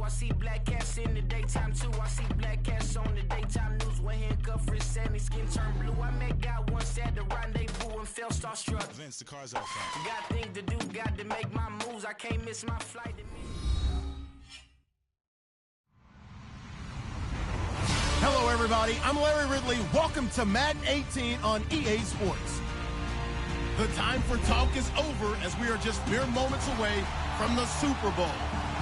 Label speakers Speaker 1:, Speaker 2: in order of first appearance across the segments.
Speaker 1: I see black cats in the daytime too. I see black cats on the daytime news. When handcuffed, wrist and his skin turned blue. I met God once at the rendezvous and felt starstruck.
Speaker 2: Vince, the car's out front.
Speaker 1: Got things to do, got to make my moves. I can't miss my flight.
Speaker 3: Hello, everybody. I'm Larry Ridley. Welcome to Madden 18 on EA Sports. The time for talk is over as we are just mere moments away from the Super Bowl.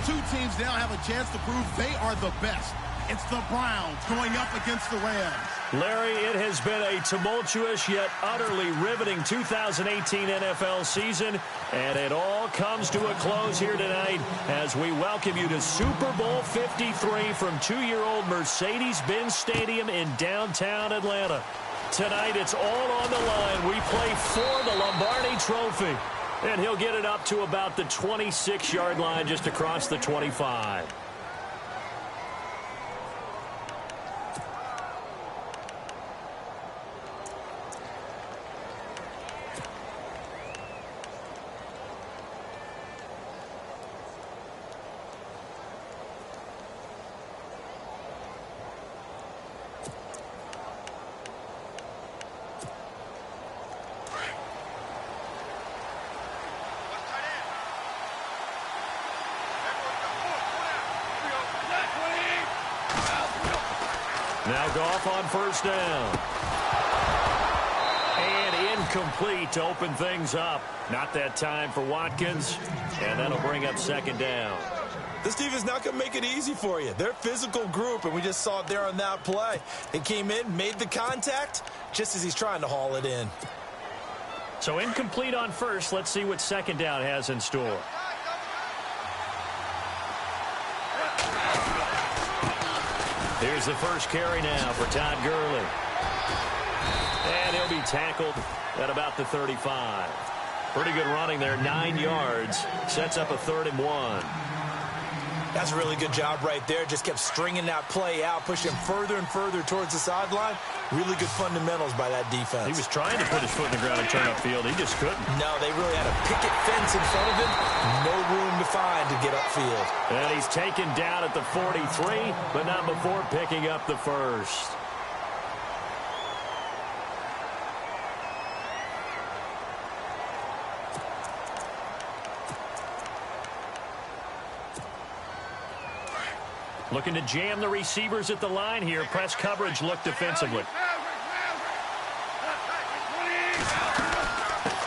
Speaker 3: Two teams now have a chance to prove they are the best. It's the Browns going up against the Rams.
Speaker 4: Larry, it has been a tumultuous yet utterly riveting 2018 NFL season, and it all comes to a close here tonight as we welcome you to Super Bowl 53 from two-year-old Mercedes-Benz Stadium in downtown Atlanta. Tonight, it's all on the line. We play for the Lombardi Trophy, and he'll get it up to about the 26-yard line just across the 25. Now Goff on first down. And incomplete to open things up. Not that time for Watkins. And that'll bring up second down.
Speaker 5: This defense not going to make it easy for you. They're a physical group, and we just saw it there on that play. They came in, made the contact, just as he's trying to haul it in.
Speaker 4: So incomplete on first. Let's see what second down has in store. Here's the first carry now for Todd Gurley. And he'll be tackled at about the 35. Pretty good running there, 9 yards. Sets up a 3rd and 1.
Speaker 5: That's a really good job right there. Just kept stringing that play out, pushing further and further towards the sideline. Really good fundamentals by that defense.
Speaker 4: He was trying to put his foot in the ground and turn upfield. He just couldn't.
Speaker 5: No, they really had a picket fence in front of him. No room to find to get upfield.
Speaker 4: And he's taken down at the 43, but not before picking up the first. Looking to jam the receivers at the line here. Press coverage look defensively.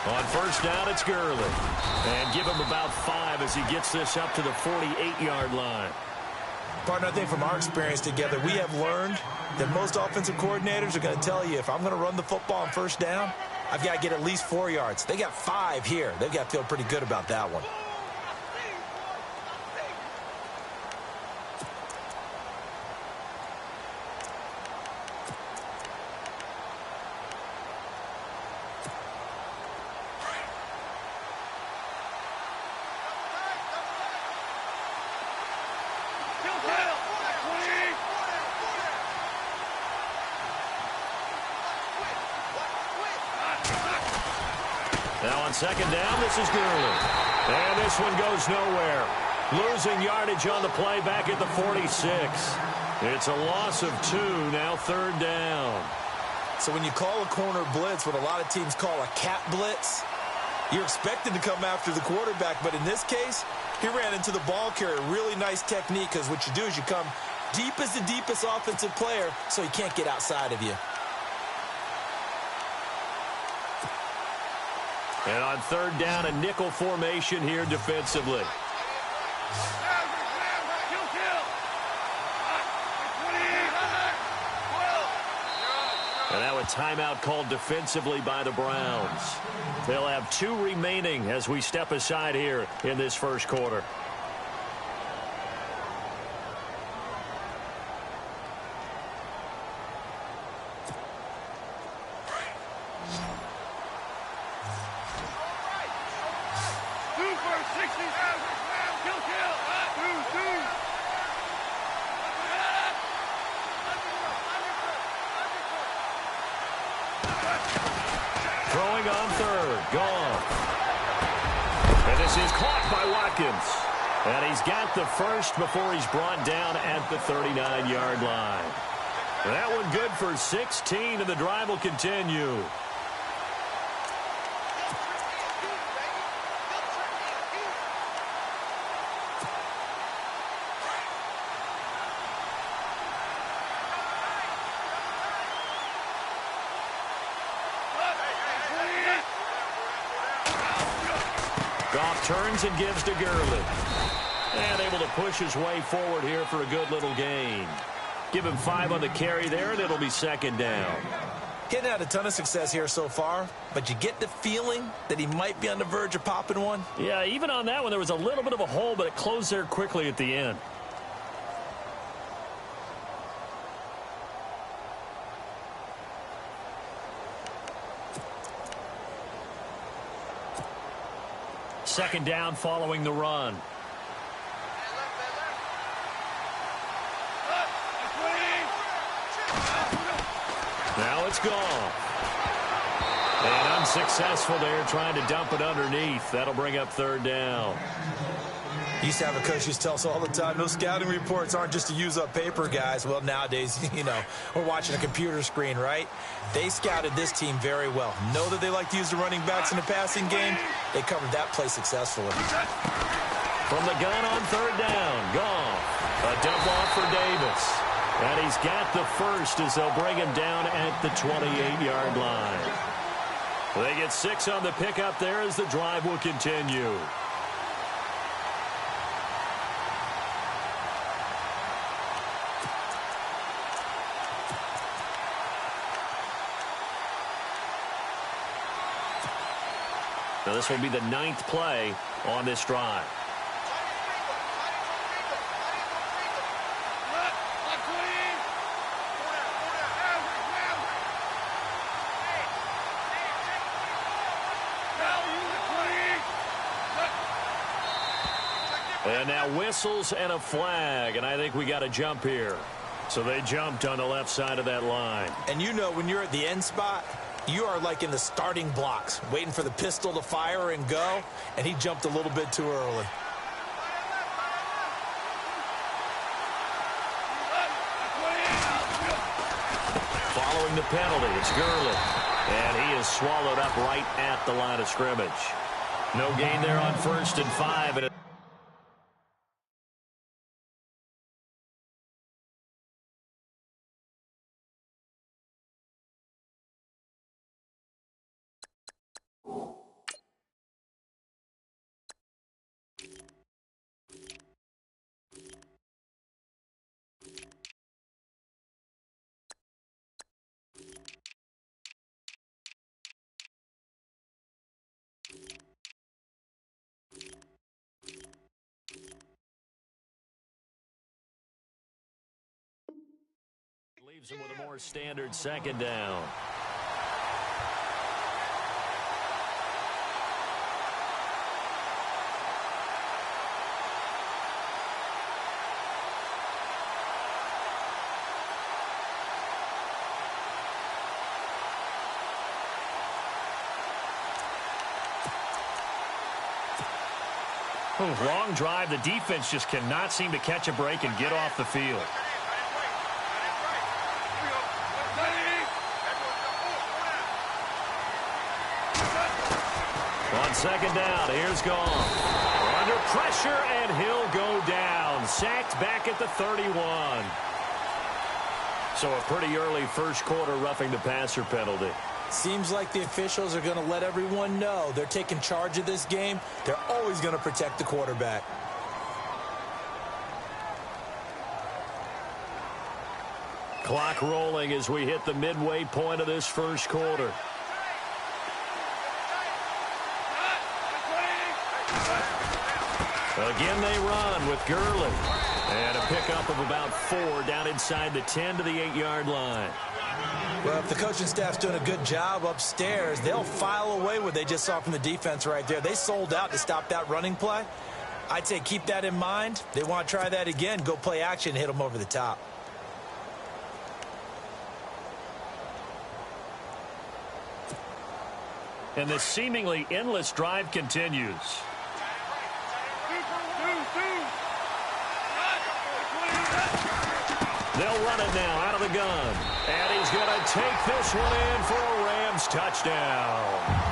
Speaker 4: On first down, it's Gurley. And give him about 5 as he gets this up to the 48-yard line.
Speaker 5: Partner, I think from our experience together, we have learned that most offensive coordinators are going to tell you, if I'm going to run the football on first down, I've got to get at least 4 yards. They got 5 here. They've got to feel pretty good about that one.
Speaker 4: Now on second down, this is Gurley. And this one goes nowhere. Losing yardage on the play back at the 46. It's a loss of 2, now 3rd down.
Speaker 5: So when you call a corner blitz, what a lot of teams call a cat blitz, you're expected to come after the quarterback. But in this case, he ran into the ball carrier. Really nice technique, because what you do is you come deep as the deepest offensive player so he can't get outside of you.
Speaker 4: And on 3rd down, a nickel formation here defensively. And now a timeout called defensively by the Browns. They'll have 2 remaining as we step aside here in this first quarter. And he's got the first before he's brought down at the 39-yard line. That one good for 16, and the drive will continue. Goff turns and gives to Gurley. And able to push his way forward here for a good little gain. Give him 5 on the carry there, and it'll be second down.
Speaker 5: Getting had a ton of success here so far, but you get the feeling that he might be on the verge of popping one.
Speaker 4: Yeah, even on that one, there was a little bit of a hole, but it closed there quickly at the end. Second down following the run. Now it's gone. And unsuccessful there trying to dump it underneath. That'll bring up third down.
Speaker 5: Used to have a coach who used to tell us all the time, those scouting reports aren't just to use up paper, guys. Well, nowadays, we're watching a computer screen, right? They scouted this team very well. Know that they like to use the running backs in the passing game. They covered that play successfully.
Speaker 4: From the gun on third down, Goff. A dump off for Davis. And he's got the first as they'll bring him down at the 28-yard line. They get 6 on the pickup there as the drive will continue. Now this will be the 9th play on this drive. And now whistles and a flag, and I think we got a jump here. So they jumped on the left side of that line.
Speaker 5: And when you're at the end spot, you are like in the starting blocks, waiting for the pistol to fire and go, and he jumped a little bit too early.
Speaker 4: Following the penalty, it's Gurley. And he is swallowed up right at the line of scrimmage. No gain there on 1st and 5. And leaves him with a more standard second down. Long drive. The defense just cannot seem to catch a break and get off the field. On second down, here's Goff. Under pressure, and he'll go down. Sacked back at the 31. So a pretty early first quarter roughing the passer penalty.
Speaker 5: Seems like the officials are going to let everyone know they're taking charge of this game. They're always going to protect the quarterback.
Speaker 4: Clock rolling as we hit the midway point of this first quarter. Again, they run with Gurley. And a pickup of about 4 down inside the 10 to the 8-yard line.
Speaker 5: Well, if the coaching staff's doing a good job upstairs, they'll file away what they just saw from the defense right there. They sold out to stop that running play. I'd say keep that in mind. They want to try that again, go play action, hit them over the top.
Speaker 4: And the seemingly endless drive continues. They'll run it now out of the gun. And he's going to take this one in for a Rams touchdown.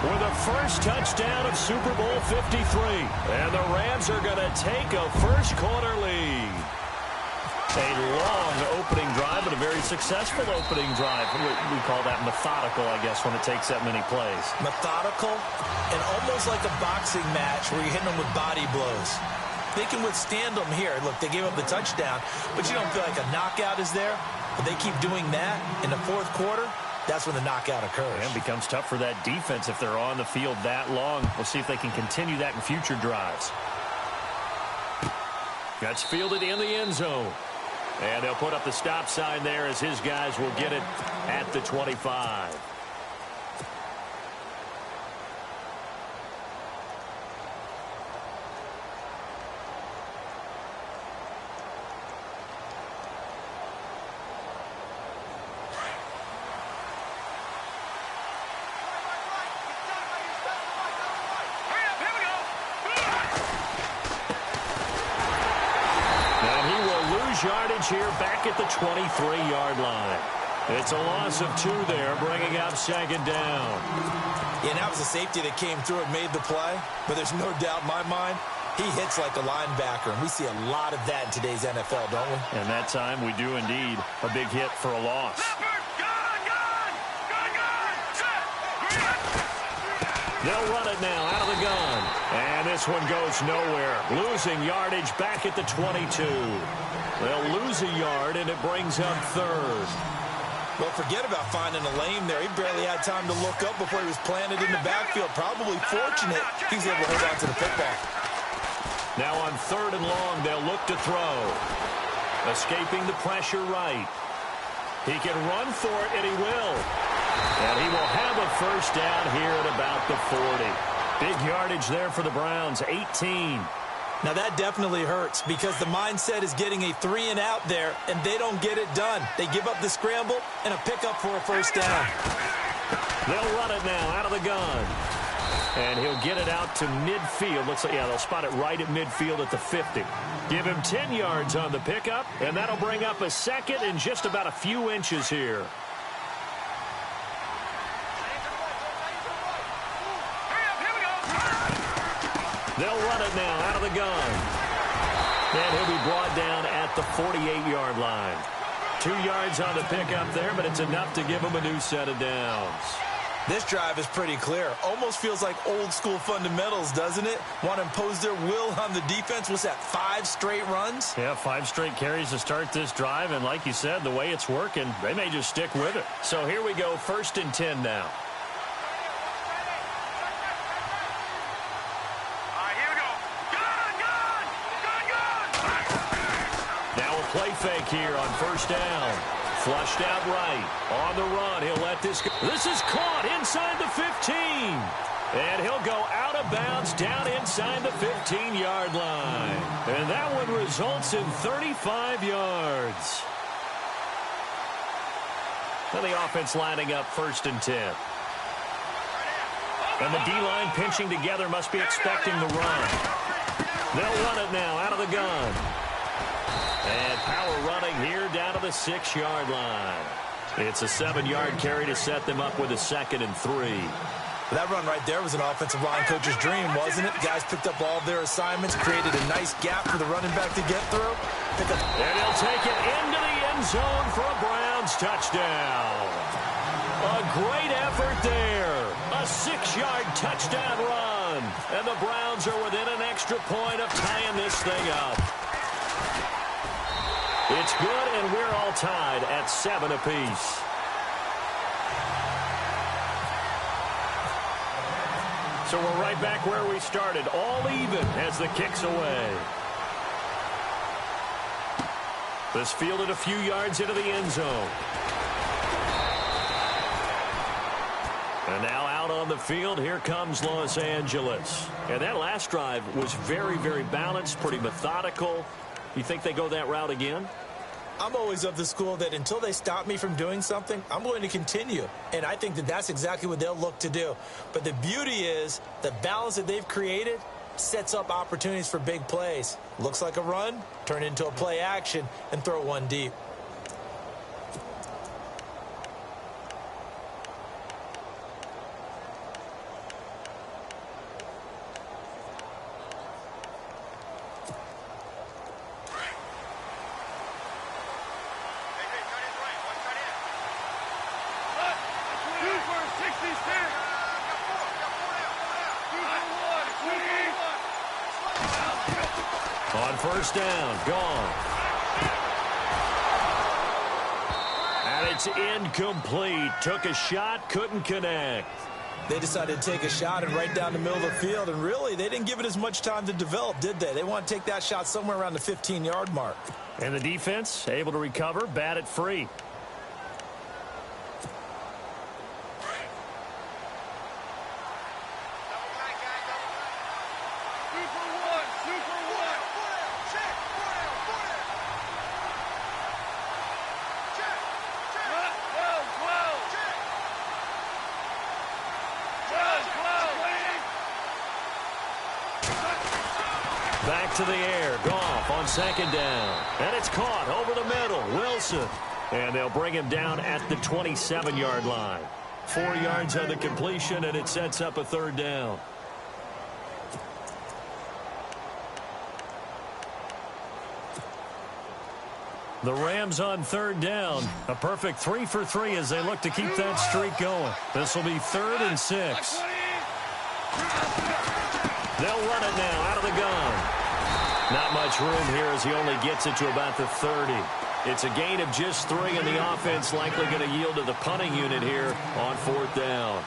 Speaker 4: With the first touchdown of Super Bowl 53. And the Rams are going to take a first quarter lead. A long opening drive, but a very successful opening drive. We call that methodical, I guess, when it takes that many plays.
Speaker 5: Methodical and almost like a boxing match where you're hitting them with body blows. They can withstand them here. Look, they gave up the touchdown, but you don't feel like a knockout is there. But they keep doing that in the fourth quarter. That's when the knockout occurs.
Speaker 4: And it becomes tough for that defense if they're on the field that long. We'll see if they can continue that in future drives. That's fielded in the end zone. And they'll put up the stop sign there as his guys will get it at the 25. Yardage here back at the 23-yard line. It's a loss of 2 there, bringing up second down.
Speaker 5: Yeah, and that was a safety that came through and made the play, but there's no doubt in my mind he hits like a linebacker, and we see a lot of that in today's NFL, don't we?
Speaker 4: And that time we do indeed. A big hit for a loss. They'll run it now out of the gun. And this one goes nowhere. Losing yardage back at the 22. They'll lose a yard, and it brings up third.
Speaker 5: Well, forget about finding a lane there. He barely had time to look up before he was planted in the backfield. Probably fortunate he's able to hold on to the football.
Speaker 4: Now on third and long, they'll look to throw. Escaping the pressure right. He can run for it, and he will. And he will have a first down here at about the 40. Big yardage there for the Browns, 18.
Speaker 5: Now that definitely hurts because the mindset is getting a 3-and-out there, and they don't get it done. They give up the scramble and a pickup for a first down.
Speaker 4: They'll run it now out of the gun. And he'll get it out to midfield. Looks like, yeah, they'll spot it right at midfield at the 50. Give him 10 yards on the pickup, and that'll bring up a second and just about a few inches here. They'll run it now out of the gun. And he'll be brought down at the 48-yard line. 2 yards on the pickup there, but it's enough to give him a new set of downs.
Speaker 5: This drive is pretty clear. Almost feels like old-school fundamentals, doesn't it? Want to impose their will on the defense. What's that, 5 straight runs?
Speaker 4: Yeah, 5 straight carries to start this drive. And like you said, the way it's working, they may just stick with it. So here we go, 1st and 10 now. Play fake here on first down. Flushed out right. On the run, he'll let this go. This is caught inside the 15. And he'll go out of bounds down inside the 15-yard line. And that one results in 35 yards. And the offense lining up 1st and 10. And the D-line pinching together, must be expecting the run. They'll run it now out of the gun. And power running here down to the 6-yard line. It's a 7-yard carry to set them up with a 2nd and 3.
Speaker 5: That run right there was an offensive line coach's dream, wasn't it? Guys picked up all of their assignments, created a nice gap for the running back to get through.
Speaker 4: And he'll take it into the end zone for a Browns touchdown. A great effort there. A 6-yard touchdown run. And the Browns are within an extra point of tying this thing up. It's good, and we're all tied at 7 apiece. So we're right back where we started, all even as the kick's away. This fielded a few yards into the end zone. And now out on the field, here comes Los Angeles. And that last drive was very, very balanced, pretty methodical. You think they go that route again?
Speaker 5: I'm always of the school that until they stop me from doing something, I'm going to continue. And I think that that's exactly what they'll look to do. But the beauty is the balance that they've created sets up opportunities for big plays. Looks like a run, turn into a play action, and throw one deep.
Speaker 4: On first down, gone. And it's incomplete. Took a shot, couldn't connect.
Speaker 5: They decided to take a shot and right down the middle of the field, and really, they didn't give it as much time to develop, did they? They want to take that shot somewhere around the 15-yard mark.
Speaker 4: And the defense able to recover, bat it free. Back to the air. Goff on second down. And it's caught over the middle. Wilson. And they'll bring him down at the 27-yard line. 4 yards on the completion, and it sets up a third down. The Rams on third down. A perfect 3 for 3 as they look to keep that streak going. This will be 3rd and 6. They'll run it now out of the gun. Not much room here as he only gets it to about the 30. It's a gain of just 3, and the offense likely going to yield to the punting unit here on 4th down.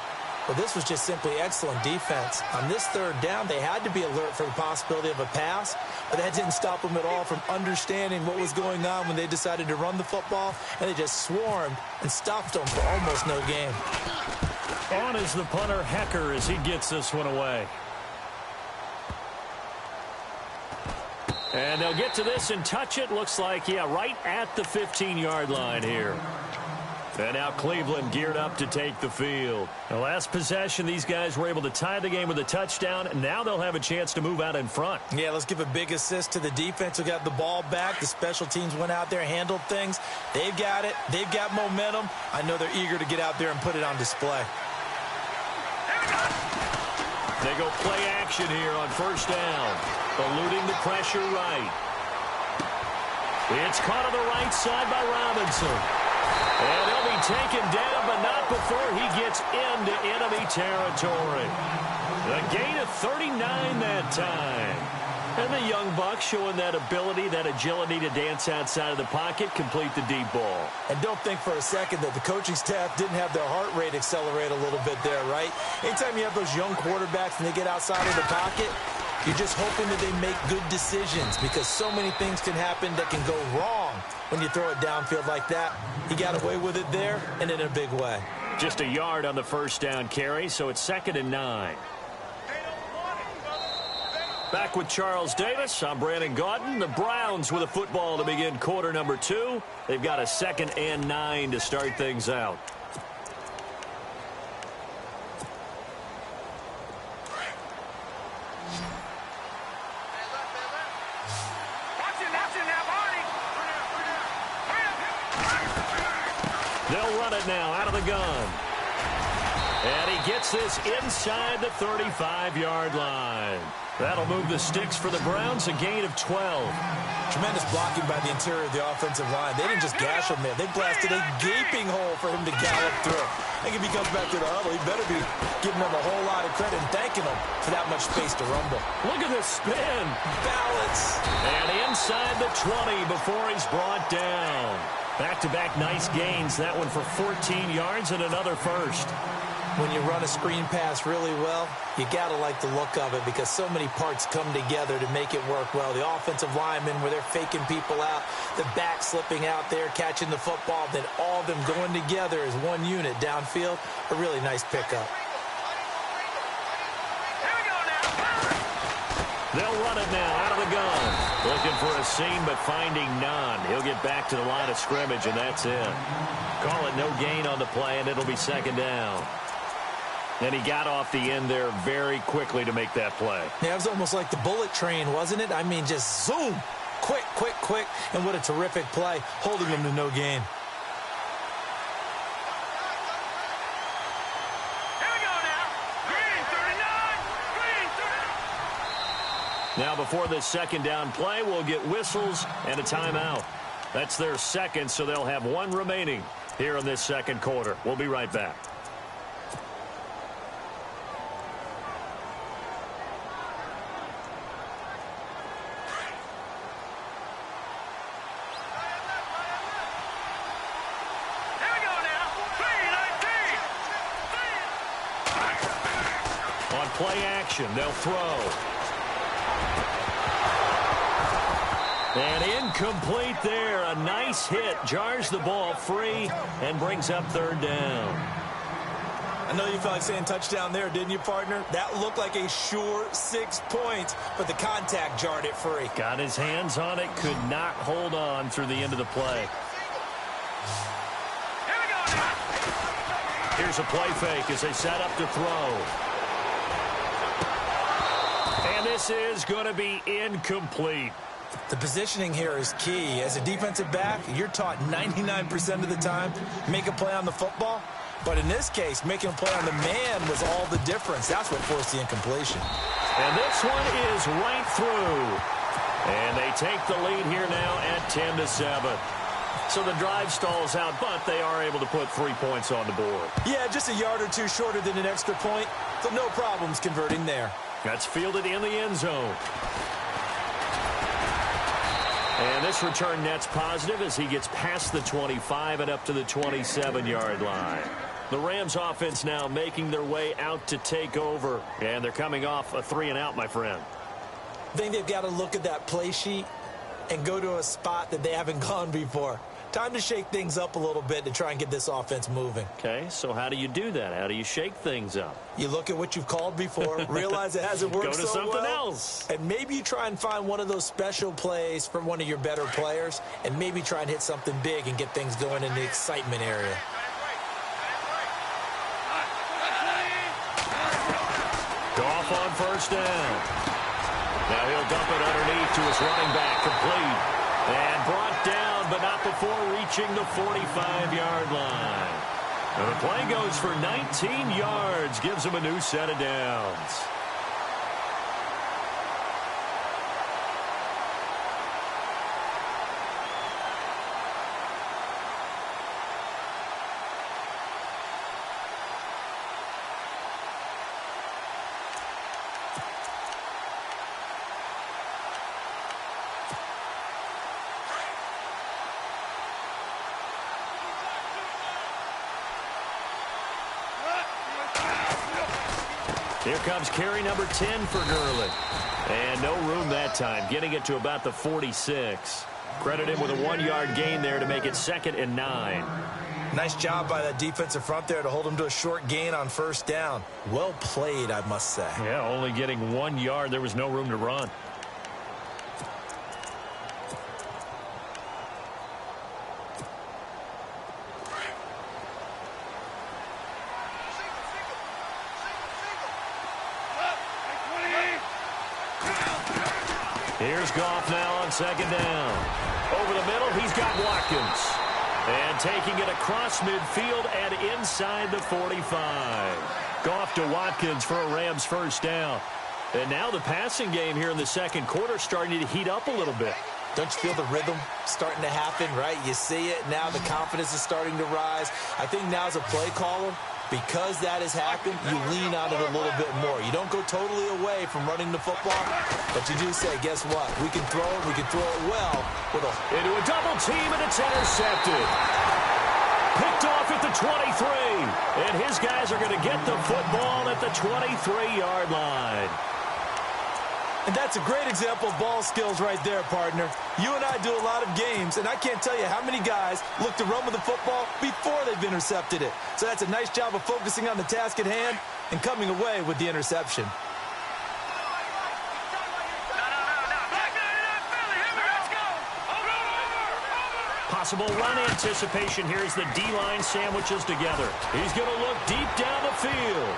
Speaker 5: Well, this was just simply excellent defense. On this 3rd down, they had to be alert for the possibility of a pass, but that didn't stop them at all from understanding what was going on when they decided to run the football, and they just swarmed and stopped them for almost no gain.
Speaker 4: On is the punter, Hecker, as he gets this one away. And they'll get to this and touch it. Looks like, yeah, right at the 15-yard line here. And now Cleveland geared up to take the field. The last possession, these guys were able to tie the game with a touchdown. And now they'll have a chance to move out in front.
Speaker 5: Yeah, let's give a big assist to the defense who got the ball back. The special teams went out there, handled things. They've got it. They've got momentum. I know they're eager to get out there and put it on display.
Speaker 4: They go play action here on first down. Eluding the pressure right. It's caught on the right side by Robinson. And he'll be taken down, but not before he gets into enemy territory. A gain of 39 that time. And the young Bucks showing that ability, that agility to dance outside of the pocket, complete the deep ball.
Speaker 5: And don't think for a second that the coaching staff didn't have their heart rate accelerate a little bit there, right? Anytime you have those young quarterbacks and they get outside of the pocket, you're just hoping that they make good decisions because so many things can happen that can go wrong when you throw it downfield like that. He got away with it there and in a big way.
Speaker 4: Just a yard on the first down carry, so it's 2nd and 9. Back with Charles Davis. I'm Brandon Gaudin. The Browns with a football to begin quarter number 2. They've got a 2nd and 9 to start things out. They'll run it now out of the gun. And he gets this inside the 35-yard line. That'll move the sticks for the Browns, a gain of 12.
Speaker 5: Tremendous blocking by the interior of the offensive line. They didn't just gash him there. They blasted a gaping hole for him to gallop through. I think if he comes back to the huddle, he better be giving them a whole lot of credit and thanking them for that much space to rumble.
Speaker 4: Look at this spin.
Speaker 5: Balance.
Speaker 4: And inside the 20 before he's brought down. Back-to-back nice gains. That one for 14 yards and another first.
Speaker 5: When you run a screen pass really well, you got to like the look of it because so many parts come together to make it work well. The offensive linemen, where they're faking people out, the back slipping out there, catching the football, then all of them going together as one unit downfield. A really nice pickup.
Speaker 4: They'll run it now out of the gun. Looking for a seam, but finding none. He'll get back to the line of scrimmage, and that's it. Call it no gain on the play, and it'll be 2nd down. And he got off the end there very quickly to make that play.
Speaker 5: Yeah, it was almost like the bullet train, wasn't it? I mean, just zoom. Quick, quick, quick. And what a terrific play, holding him to no gain.
Speaker 4: Now, before this 2nd down play, we'll get whistles and a timeout. That's their 2nd, so they'll have 1 remaining here in this 2nd quarter. We'll be right back. On play action, they'll throw. And incomplete there. A nice hit. Jars the ball free and brings up third down.
Speaker 5: I know you felt like saying touchdown there, didn't you, partner? That looked like a sure 6 points, but the contact jarred it free.
Speaker 4: Got his hands on it, could not hold on through the end of the play. Here's a play fake as they set up to throw. And this is going to be incomplete.
Speaker 5: The positioning here is key. As a defensive back, you're taught 99% of the time, make a play on the football. But in this case, making a play on the man was all the difference. That's what forced the incompletion.
Speaker 4: And this one is right through. And they take the lead here now at 10-7. So the drive stalls out, but they are able to put 3 points on the board.
Speaker 5: Yeah, just a yard or two shorter than an extra point, so no problems converting there.
Speaker 4: That's fielded in the end zone. And this return net's positive as he gets past the 25 and up to the 27-yard line. The Rams offense now making their way out to take over, and they're coming off a 3-and-out, my friend.
Speaker 5: I think they've got to look at that play sheet and go to a spot that they haven't gone before. Time to shake things up a little bit to try and get this offense moving.
Speaker 4: Okay, so how do you do that? How do you shake things up?
Speaker 5: You look at what you've called before, realize it hasn't worked so well.
Speaker 4: Go to something else.
Speaker 5: And maybe you try and find one of those special plays from one of your better players, and maybe try and hit something big and get things going in the excitement area.
Speaker 4: Goff on first down. Now he'll dump it underneath to his running back, complete. And brought down, but not before reaching the 45-yard line. And the play goes for 19 yards, gives him a new set of downs. Here comes carry number 10 for Gurley. And no room that time, getting it to about the 46. Credit him with a 1-yard gain there to make it 2nd and 9.
Speaker 5: Nice job by that defensive front there to hold him to a short gain on first down. Well played, I must say.
Speaker 4: Yeah, only getting 1 yard. There was no room to run. Here's Goff now on 2nd down. Over the middle, he's got Watkins. And taking it across midfield and inside the 45. Goff to Watkins for a Rams first down. And now the passing game here in the second quarter starting to heat up a little bit.
Speaker 5: Don't you feel the rhythm starting to happen, right? You see it now. The confidence is starting to rise. I think now as a play caller, because that has happened, you lean on it a little bit more. You don't go totally away from running the football, but you do say, guess what? We can throw it. We can throw it well.
Speaker 4: Into a double team, and it's intercepted. Picked off at the 23. And his guys are going to get the football at the 23-yard line.
Speaker 5: And that's a great example of ball skills right there, partner. You and I do a lot of games, and I can't tell you how many guys look to run with the football before they've intercepted it. So that's a nice job of focusing on the task at hand and coming away with the interception.
Speaker 4: Possible run anticipation. Here's the D-line sandwiches together. He's going to look deep down the field.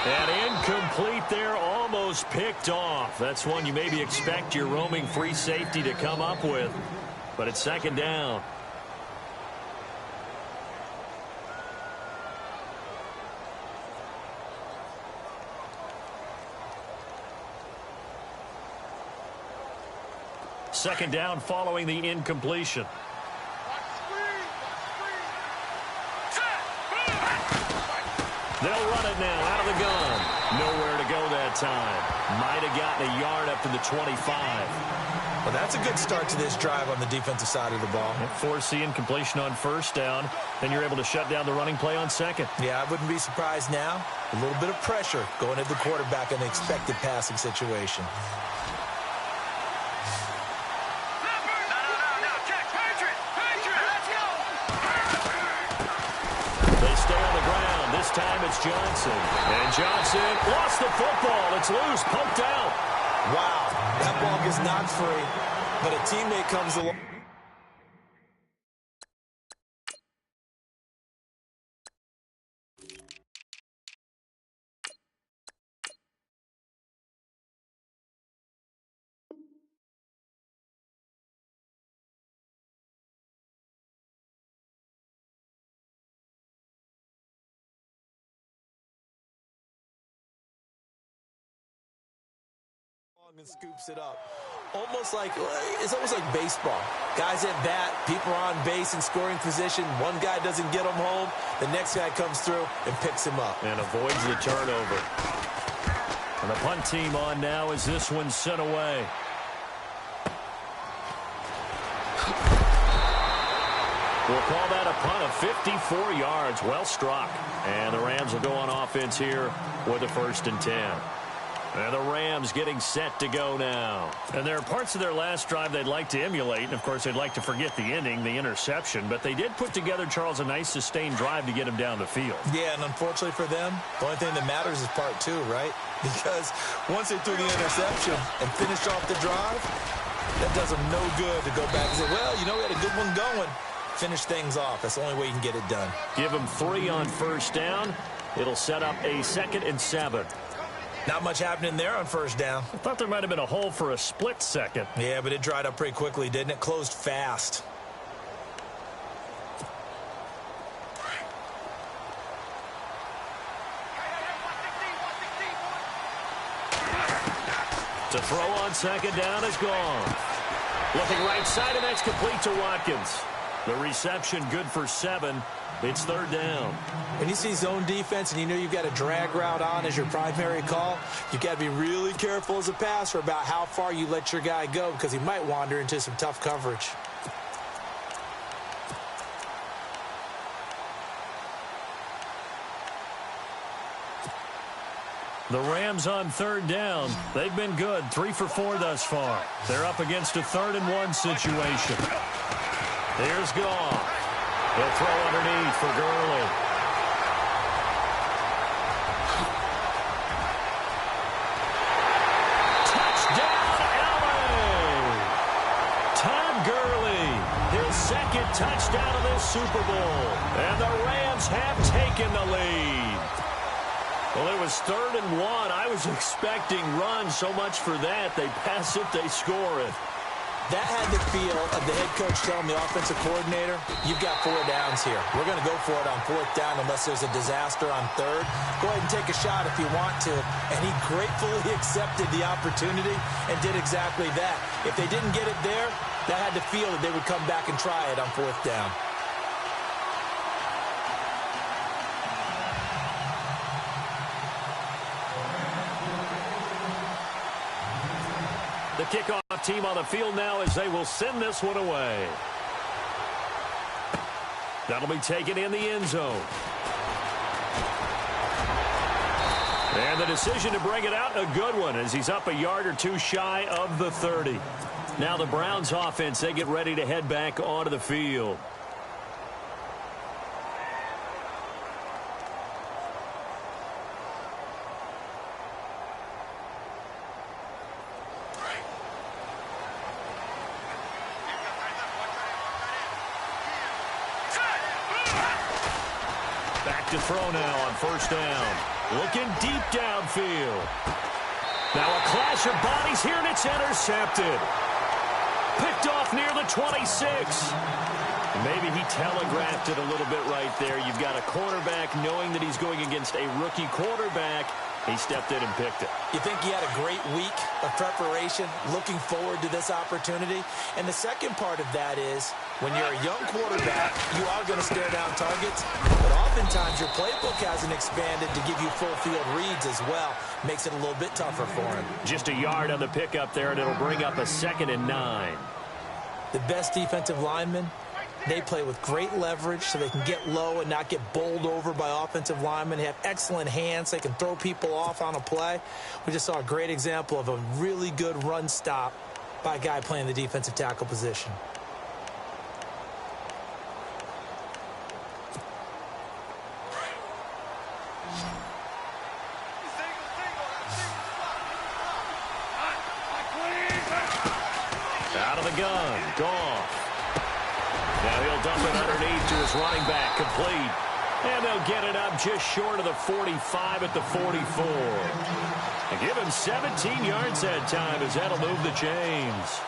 Speaker 4: And incomplete there, almost picked off. That's one you maybe expect your roaming free safety to come up with. But it's 2nd down. Second down following the incompletion. They'll run it now out of the gun. Nowhere to go that that time. Might have gotten a yard up to the 25.
Speaker 5: Well, that's a good start to this drive on the defensive side of the ball.
Speaker 4: Forcing completion on first down. Then you're able to shut down the running play on second.
Speaker 5: Yeah, I wouldn't be surprised now. A little bit of pressure going at the quarterback in an expected passing situation.
Speaker 4: They stay on the ground. This time it's Johnson. And Johnson lost the football. It's loose, poked out.
Speaker 5: Wow, that ball gets knocked free, but a teammate comes along. And scoops it up. It's almost like baseball. Guys at bat, people are on base in scoring position. One guy doesn't get him home. The next guy comes through and picks him up.
Speaker 4: And avoids the turnover. And the punt team on now as this one's sent away. We'll call that a punt of 54 yards. Well struck. And the Rams will go on offense here with a 1st and 10. And the Rams getting set to go now. And there are parts of their last drive they'd like to emulate. And, of course, they'd like to forget the ending, the interception. But they did put together, Charles, a nice sustained drive to get him down the field.
Speaker 5: Yeah, and unfortunately for them, the only thing that matters is part 2, right? Because once they threw the interception and finished off the drive, that does them no good to go back and say, well, you know, we had a good one going. Finish things off. That's the only way you can get it done.
Speaker 4: Give them 3 on first down. It'll set up a 2nd and 7.
Speaker 5: Not much happening there on first down.
Speaker 4: I thought there might have been a hole for a split second.
Speaker 5: Yeah, but it dried up pretty quickly, didn't it? Closed fast.
Speaker 4: To throw on second down is gone. Looking right side, and that's complete to Watkins. The reception good for 7. It's 3rd down.
Speaker 5: When you see zone defense and you know you've got a drag route on as your primary call, you've got to be really careful as a passer about how far you let your guy go because he might wander into some tough coverage.
Speaker 4: The Rams on 3rd down. They've been good. 3 for 4 thus far. They're up against a 3rd and 1 situation. Here's Goff. He'll throw underneath for Gurley. Touchdown, LA! Todd Gurley, his 2nd touchdown of this Super Bowl. And the Rams have taken the lead. Well, it was 3rd and 1. I was expecting run so much for that. They pass it, they score it.
Speaker 5: That had the feel of the head coach telling the offensive coordinator, you've got 4 downs here. We're going to go for it on 4th down unless there's a disaster on 3rd. Go ahead and take a shot if you want to. And he gratefully accepted the opportunity and did exactly that. If they didn't get it there, that had the feel that they would come back and try it on 4th down.
Speaker 4: The kickoff team on the field now as they will send this one away. That'll be taken in the end zone. And the decision to bring it out, a good one, as he's up a yard or 2 shy of the 30. Now the Browns offense, they get ready to head back onto the field. Back to throw now on first down. Looking deep downfield. Now a clash of bodies here, and it's intercepted. Picked off near the 26. Maybe he telegraphed it a little bit right there. You've got a quarterback knowing that he's going against a rookie quarterback. He stepped in and picked it.
Speaker 5: You think he had a great week of preparation, looking forward to this opportunity? And the second part of that is When you're a young quarterback, you are going to stare down targets, but oftentimes your playbook hasn't expanded to give you full field reads as well. Makes it a little bit tougher for him.
Speaker 4: Just a yard on the pickup there, and it'll bring up a 2nd and 9.
Speaker 5: The best defensive linemen, they play with great leverage so they can get low and not get bowled over by offensive linemen. They have excellent hands. They can throw people off on a play. We just saw a great example of a really good run stop by a guy playing the defensive tackle position.
Speaker 4: Out of the gun, Goff. Now he'll dump it underneath to his running back, complete. And they'll get it up just short of the 45 at the 44. And give him 17 yards that time as that'll move the chains.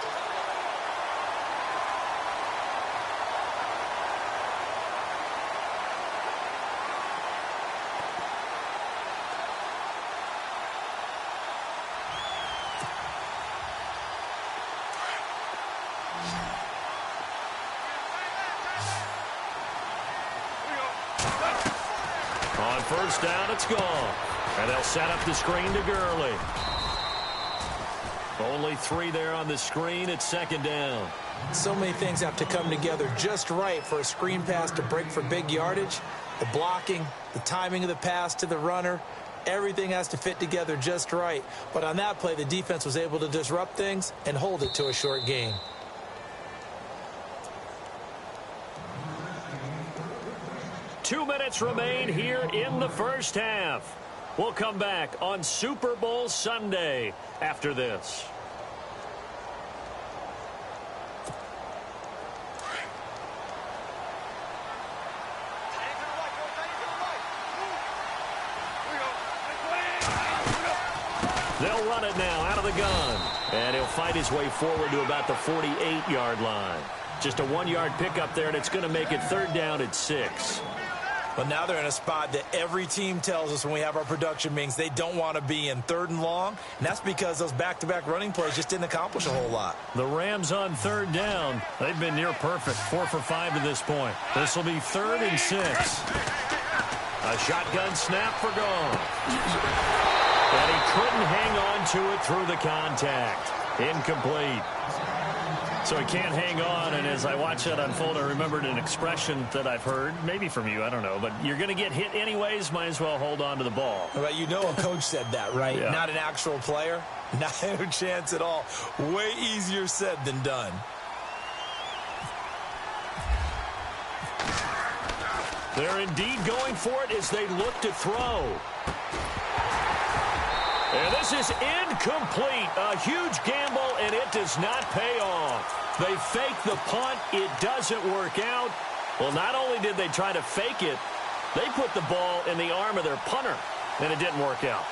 Speaker 4: On first down, it's gone. And they'll set up the screen to Gurley. Only 3 there on the screen. It's 2nd down.
Speaker 5: So many things have to come together just right for a screen pass to break for big yardage. The blocking, the timing of the pass to the runner, everything has to fit together just right. But on that play, the defense was able to disrupt things and hold it to a short gain.
Speaker 4: Two minutes remain here in the first half. We'll come back on Super Bowl Sunday after this. They'll run it now out of the gun. And he'll fight his way forward to about the 48-yard line. Just a 1-yard pickup there, and it's going to make it 3rd down at 6.
Speaker 5: But now they're in a spot that every team tells us when we have our production meetings they don't want to be in, 3rd and long. And that's because those back-to-back running plays just didn't accomplish a whole lot.
Speaker 4: The Rams on 3rd down. They've been near perfect, 4 for 5 to this point. This will be 3rd and 6. A shotgun snap for Goff. And he couldn't hang on to it through the contact. Incomplete. So he can't hang on, and as I watch that unfold, I remembered an expression that I've heard, maybe from you, I don't know, but you're going to get hit anyways, might as well hold on to the ball.
Speaker 5: Well, you know a coach said that, right?
Speaker 4: Yeah. Not
Speaker 5: an actual player. Not a chance at all. Way easier said than done.
Speaker 4: They're indeed going for it as they look to throw. And this is incomplete. A huge gamble, and it does not pay off. They fake the punt. It doesn't work out. Well, not only did they try to fake it, they put the ball in the arm of their punter, and it didn't work out.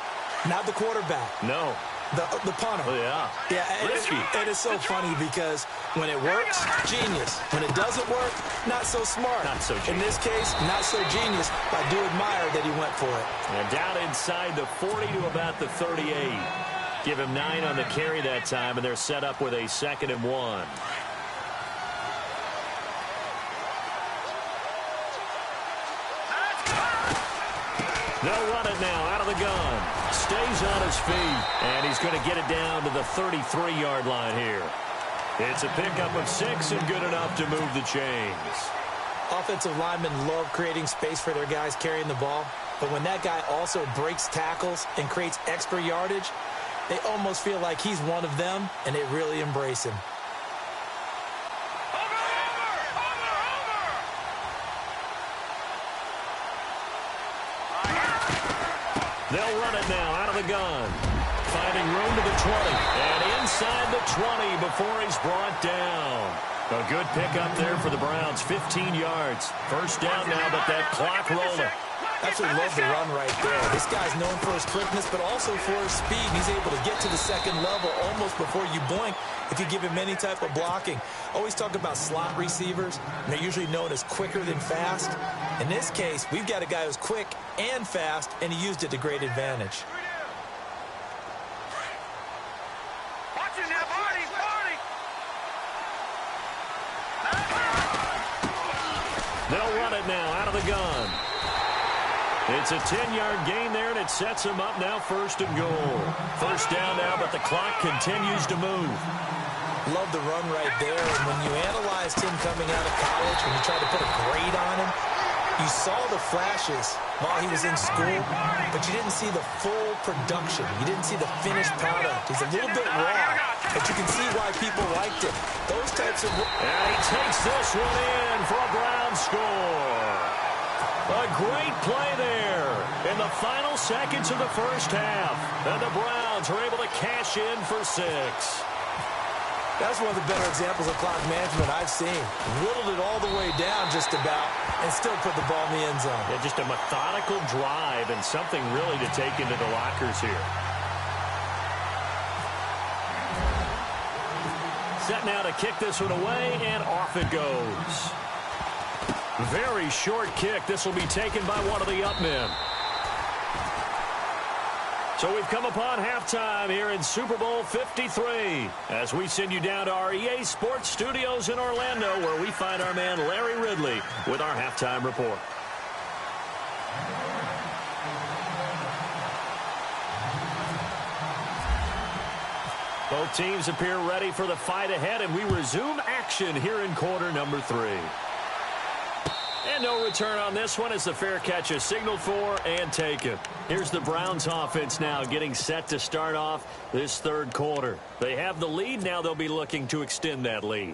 Speaker 5: Not the quarterback.
Speaker 4: No.
Speaker 5: The punter.
Speaker 4: Oh, yeah.
Speaker 5: Yeah, it is so funny because when it works, genius. When it doesn't work, not so smart.
Speaker 4: Not so genius.
Speaker 5: In this case, not so genius, but I do admire that he went for it.
Speaker 4: And down inside the 40 to about the 38. Give him 9 on the carry that time, and they're set up with a 2nd and 1. They'll run it now out of the gun. Stays on his feet, and he's going to get it down to the 33-yard line here. It's a pickup of 6 and good enough to move the chains.
Speaker 5: Offensive linemen love creating space for their guys carrying the ball, but when that guy also breaks tackles and creates extra yardage, they almost feel like he's one of them, and they really embrace him.
Speaker 4: They'll run it now out of the gun. Finding room to the 20. And inside the 20 before he's brought down. A good pickup there for the Browns. 15 yards. First down now, but that clock rolling.
Speaker 5: Absolutely love the run right there. This guy's known for his quickness, but also for his speed. He's able to get to the second level almost before you blink if you give him any type of blocking. Always talk about slot receivers, and they're usually known as quicker than fast. In this case, we've got a guy who's quick and fast, and he used it to great advantage.
Speaker 4: of the gun. It's a 10-yard gain there, and it sets him up now 1st and goal. First down now, but the clock continues to move.
Speaker 5: Love the run right there. And when you analyzed him coming out of college, when you tried to put a grade on him, you saw the flashes while he was in school, but you didn't see the full production. You didn't see the finished product. He's a little bit raw, but you can see why people liked him. Those types of...
Speaker 4: And he takes this one in for a Brown score. A great play there in the final seconds of the first half. And the Browns are able to cash in for 6.
Speaker 5: That's one of the better examples of clock management I've seen. Whittled it all the way down just about and still put the ball in the end zone.
Speaker 4: Yeah, just a methodical drive and something really to take into the lockers here. Set now to kick this one away, and off it goes. Very short kick. This will be taken by one of the up men. So we've come upon halftime here in Super Bowl 53 as we send you down to our EA Sports Studios in Orlando, where we find our man Larry Ridley with our halftime report. Both teams appear ready for the fight ahead, and we resume action here in quarter number 3. And no return on this one as the fair catch is signaled for and taken. Here's the Browns offense now getting set to start off this third quarter. They have the lead. Now they'll be looking to extend that lead.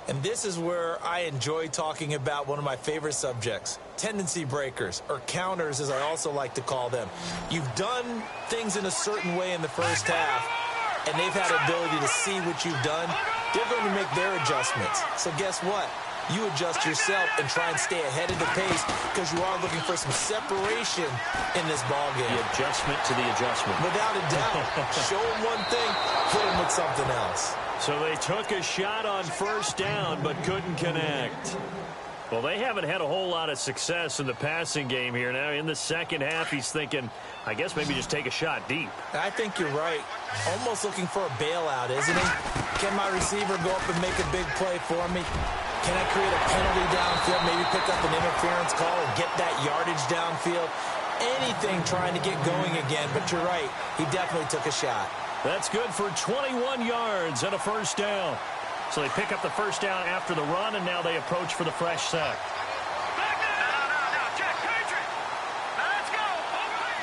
Speaker 5: And this is where I enjoy talking about one of my favorite subjects, tendency breakers, or counters as I also like to call them. You've done things in a certain way in the first half, and they've had the ability to see what you've done. They're going to make their adjustments. So guess what? You adjust yourself and try and stay ahead of the pace because you are looking for some separation in this ball game.
Speaker 4: The adjustment to the adjustment.
Speaker 5: Without a doubt. Show them one thing, hit them with something else.
Speaker 4: So they took a shot on first down but couldn't connect. Well, they haven't had a whole lot of success in the passing game here. Now in the second half, he's thinking, I guess maybe just take a shot deep.
Speaker 5: I think you're right. Almost looking for a bailout, isn't he? Can my receiver go up and make a big play for me? Can I create a penalty downfield, maybe pick up an interference call and get that yardage downfield? Anything trying to get going again, but you're right. He definitely took a shot.
Speaker 4: That's good for 21 yards and a first down. So they pick up the first down after the run, and now they approach for the fresh set.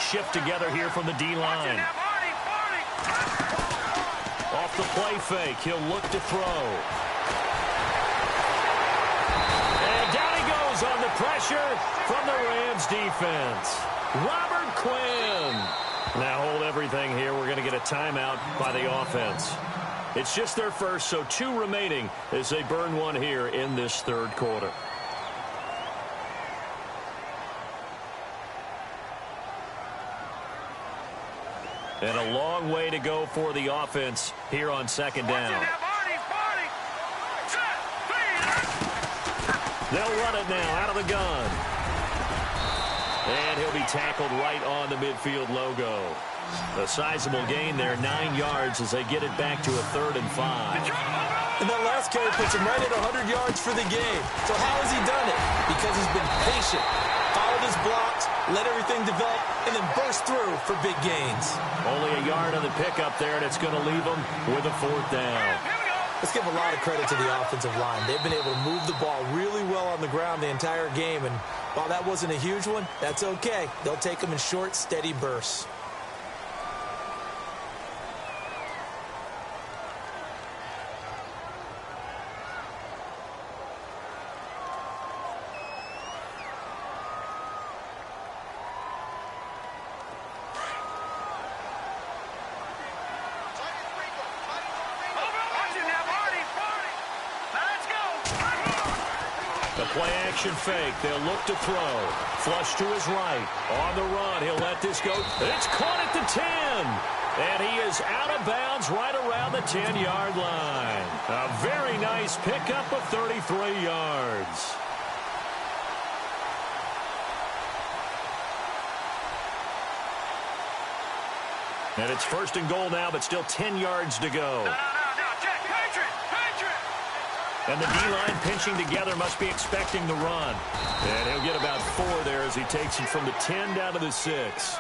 Speaker 4: Shift together here from the D-line. Off the play fake, he'll look to throw. And down he goes on the pressure from the Rams defense. Robert Quinn. Now hold everything here. We're going to get a timeout by the offense. It's just their first, so 2 remaining as they burn one here in this third quarter. And a long way to go for the offense here on second down. They'll run it now out of the gun. And he'll be tackled right on the midfield logo. A sizable gain there, 9 yards as they get it back to a 3rd and 5.
Speaker 5: And that last carry puts him right at 100 yards for the game. So how has he done it? Because he's been patient, followed his blocks, let everything develop, and then burst through for big gains.
Speaker 4: Only a yard on the pickup there, and it's going to leave him with a 4th down.
Speaker 5: Let's give a lot of credit to the offensive line. They've been able to move the ball really well on the ground the entire game, and while that wasn't a huge one, that's okay. They'll take them in short, steady bursts.
Speaker 4: Play-action fake. They'll look to throw. Flush to his right. On the run. He'll let this go. It's caught at the 10. And he is out of bounds right around the 10-yard line. A very nice pickup of 33 yards. And it's 1st and goal now, but still 10 yards to go. And the D-line pinching together must be expecting the run. And he'll get about 4 there as he takes it from the 10 down to the 6.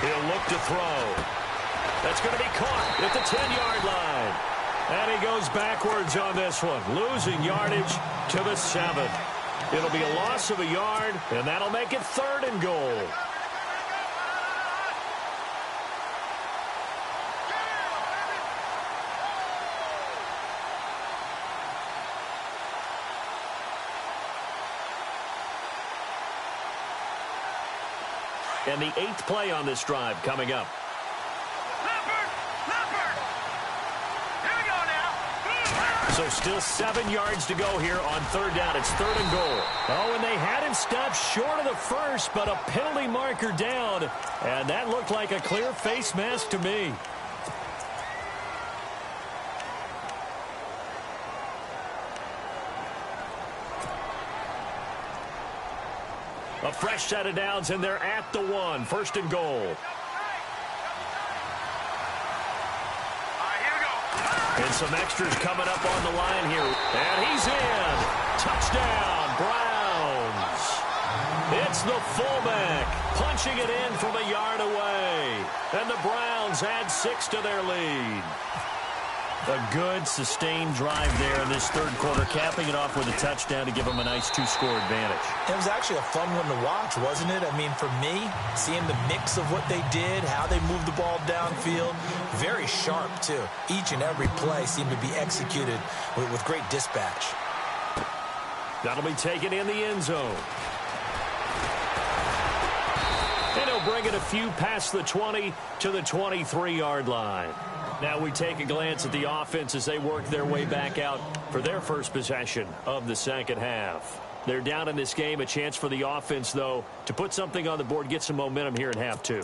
Speaker 4: He'll look to throw. That's going to be caught at the 10-yard line. And he goes backwards on this one, losing yardage to the 7. It'll be a loss of a yard, and that'll make it 3rd and goal. And the 8th play on this drive coming up.
Speaker 2: Here we go now.
Speaker 4: So still 7 yards to go here on 3rd down. It's 3rd and goal. Oh, and they had him stopped short of the first, but a penalty marker down. And that looked like a clear face mask to me. A fresh set of downs, and they're at the 1. 1st and goal.
Speaker 2: All right, here we go.
Speaker 4: And some extras coming up on the line here. And he's in. Touchdown, Browns. It's the fullback punching it in from a yard away. And the Browns add 6 to their lead. A good, sustained drive there in this 3rd quarter, capping it off with a touchdown to give them a nice 2-score advantage.
Speaker 5: It was actually a fun one to watch, wasn't it? I mean, for me, seeing the mix of what they did, how they moved the ball downfield, very sharp, too. Each and every play seemed to be executed with great dispatch.
Speaker 4: That'll be taken in the end zone. And he'll bring it a few past the 20 to the 23-yard line. Now we take a glance at the offense as they work their way back out for their first possession of the 2nd half. They're down in this game. A chance for the offense, though, to put something on the board, get some momentum here in half 2.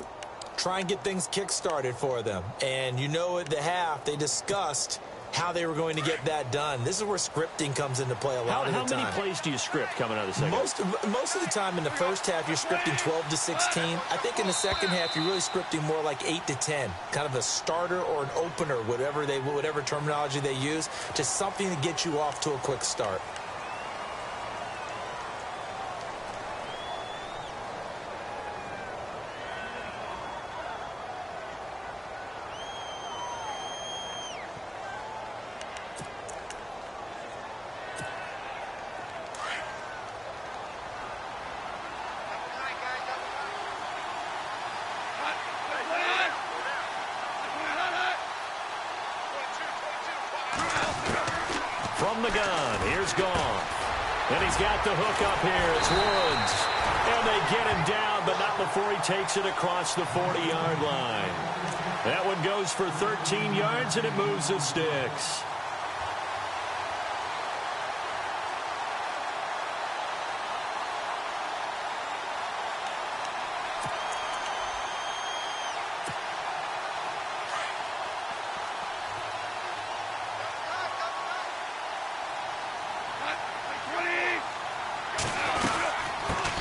Speaker 5: Try and get things kick-started for them. And you know at the half, they discussed how they were going to get that done. This is where scripting comes into play a lot of the time.
Speaker 4: How many plays do you script coming out of the 2nd?
Speaker 5: Most of the time in the first half, you're scripting 12 to 16. I think in the 2nd half, you're really scripting more like 8 to 10. Kind of a starter or an opener, whatever terminology they use, just something to get you off to a quick start.
Speaker 4: From the gun, here's Gone. And he's got the hook up here. It's Woods. And they get him down, but not before he takes it across the 40-yard line. That one goes for 13 yards, and it moves the sticks.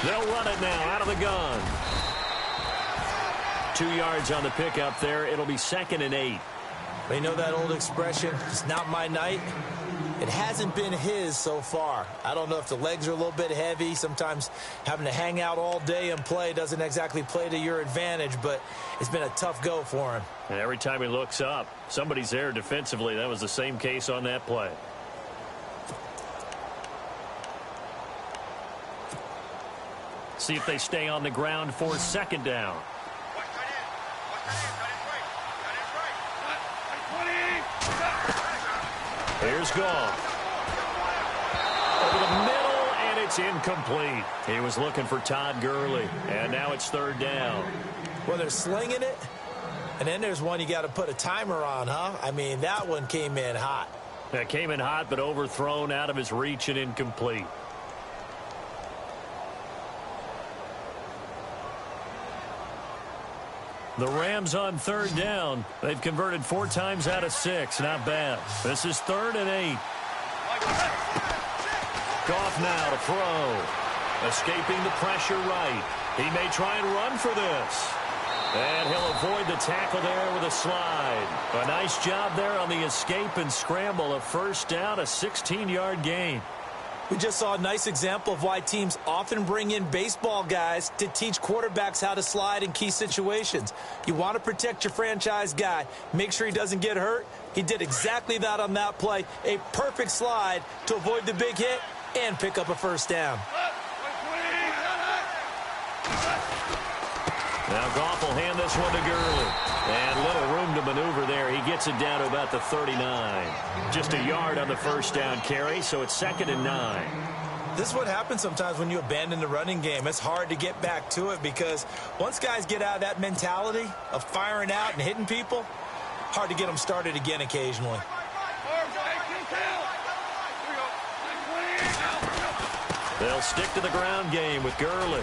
Speaker 4: They'll run it now out of the gun. 2 yards on the pickup there. It'll be 2nd and 8.
Speaker 5: You know that old expression, it's not my night? It hasn't been his so far. I don't know if the legs are a little bit heavy. Sometimes having to hang out all day and play doesn't exactly play to your advantage, but it's been a tough go for him.
Speaker 4: And every time he looks up, somebody's there defensively. That was the same case on that play. See if they stay on the ground for 2nd down. Here's Gone. Over the middle, and it's incomplete. He was looking for Todd Gurley, and now it's 3rd down.
Speaker 5: Well, they're slinging it, and then there's one you got to put a timer on, huh? I mean, that one came in hot.
Speaker 4: That came in hot, but overthrown, out of his reach, and incomplete. The Rams on third down. They've converted 4 times out of 6. Not bad. This is 3rd and 8. Goff now to throw. Escaping the pressure right. He may try and run for this. And he'll avoid the tackle there with a slide. A nice job there on the escape and scramble. A first down, a 16-yard gain.
Speaker 5: We just saw a nice example of why teams often bring in baseball guys to teach quarterbacks how to slide in key situations. You want to protect your franchise guy. Make sure he doesn't get hurt. He did exactly that on that play. A perfect slide to avoid the big hit and pick up a first down.
Speaker 4: Now Goff will hand this one to Gurley. And little room to maneuver there. He gets it down to about the 39. Just a yard on the first down carry, so it's 2nd and 9.
Speaker 5: This is what happens sometimes when you abandon the running game. It's hard to get back to it because once guys get out of that mentality of firing out and hitting people, hard to get them started again occasionally.
Speaker 4: They'll stick to the ground game with Gurley.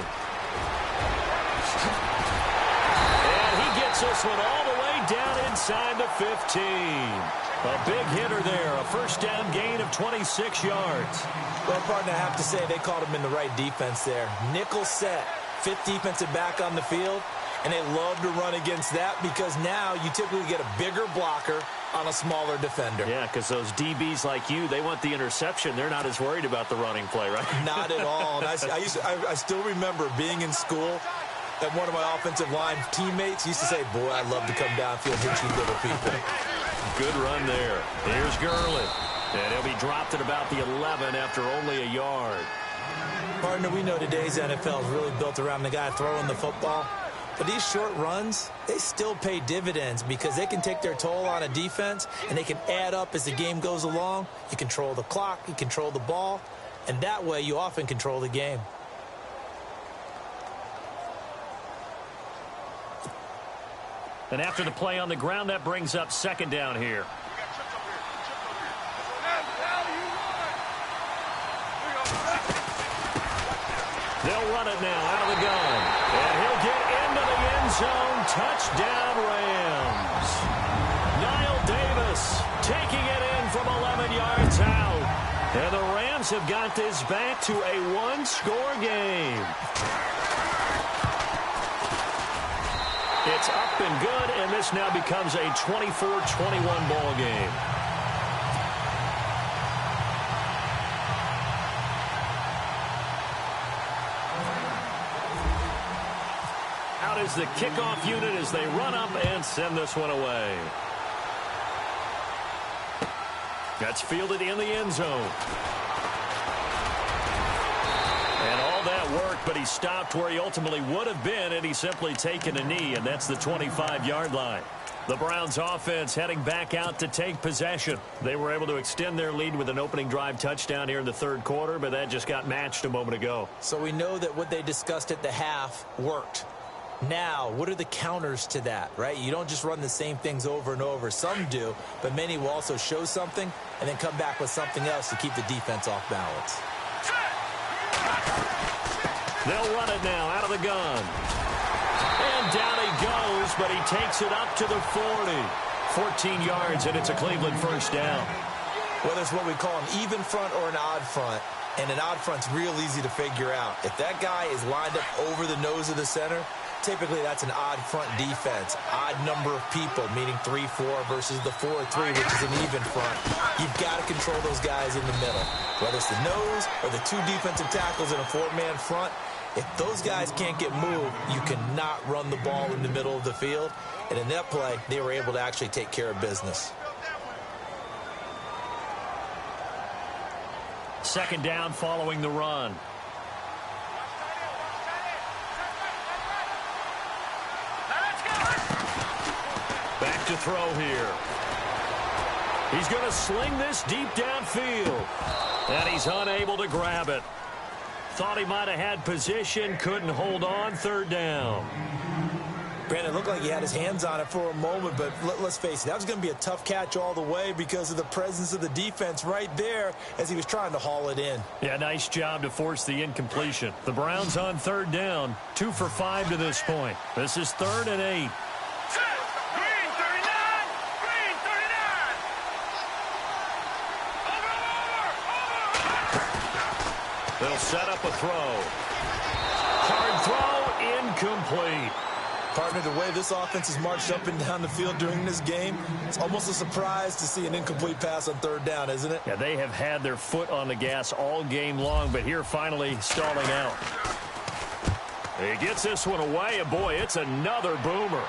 Speaker 4: This one all the way down inside the 15. A big hitter there. A first down gain of 26 yards.
Speaker 5: Well, partner, I have to say they caught him in the right defense there. Nickel set. 5th defensive back on the field. And they love to run against that because now you typically get a bigger blocker on a smaller defender.
Speaker 4: Yeah, because those DBs like you, they want the interception. They're not as worried about the running play, right?
Speaker 5: Not at all. And I still remember being in school. And one of my offensive line teammates used to say, boy, I'd love to come downfield and hit you little people.
Speaker 4: Good run there. Here's Gurley. And he'll be dropped at about the 11 after only a yard.
Speaker 5: Partner, we know today's NFL is really built around the guy throwing the football. But these short runs, they still pay dividends because they can take their toll on a defense and they can add up as the game goes along. You control the clock, you control the ball, and that way you often control the game.
Speaker 4: And after the play on the ground, that brings up 2nd down here. They'll run it now out of the gun. And he'll get into the end zone. Touchdown, Rams. Niall Davis taking it in from 11 yards out. And the Rams have got this back to a 1-score game. It's up and good, and this now becomes a 24-21 ball game. Out is the kickoff unit as they run up and send this one away. That's fielded in the end zone. And all that worked, but he stopped where he ultimately would have been, and he's simply taken a knee, and that's the 25-yard line. The Browns offense heading back out to take possession. They were able to extend their lead with an opening drive touchdown here in the 3rd quarter, but that just got matched a moment ago.
Speaker 5: So we know that what they discussed at the half worked. Now, what are the counters to that, right? You don't just run the same things over and over. Some do, but many will also show something and then come back with something else to keep the defense off balance.
Speaker 4: They'll run it now out of the gun. And down he goes, but he takes it up to the 40. 14 yards, and it's a Cleveland first down.
Speaker 5: Whether it's what we call an even front or an odd front, and an odd front's real easy to figure out. If that guy is lined up over the nose of the center, typically that's an odd front defense. Odd number of people, meaning 3-4 versus the 4-3, which is an even front. You've got to control those guys in the middle. Whether it's the nose or the 2 defensive tackles in a 4-man front, if those guys can't get moved, you cannot run the ball in the middle of the field. And in that play, they were able to actually take care of business.
Speaker 4: 2nd down following the run. Back to throw here. He's going to sling this deep downfield. And he's unable to grab it. Thought he might have had position, couldn't hold on. 3rd down.
Speaker 5: Brandon, it looked like he had his hands on it for a moment, but let's face it, that was going to be a tough catch all the way because of the presence of the defense right there as he was trying to haul it in.
Speaker 4: Yeah, nice job to force the incompletion. The Browns on 3rd down, 2 for 5 to this point. This is 3rd and 8. They'll set up a throw. Hard throw, incomplete.
Speaker 5: Partner, the way this offense has marched up and down the field during this game, it's almost a surprise to see an incomplete pass on third down, isn't it?
Speaker 4: Yeah, they have had their foot on the gas all game long, but here finally stalling out. He gets this one away, and boy, it's another boomer.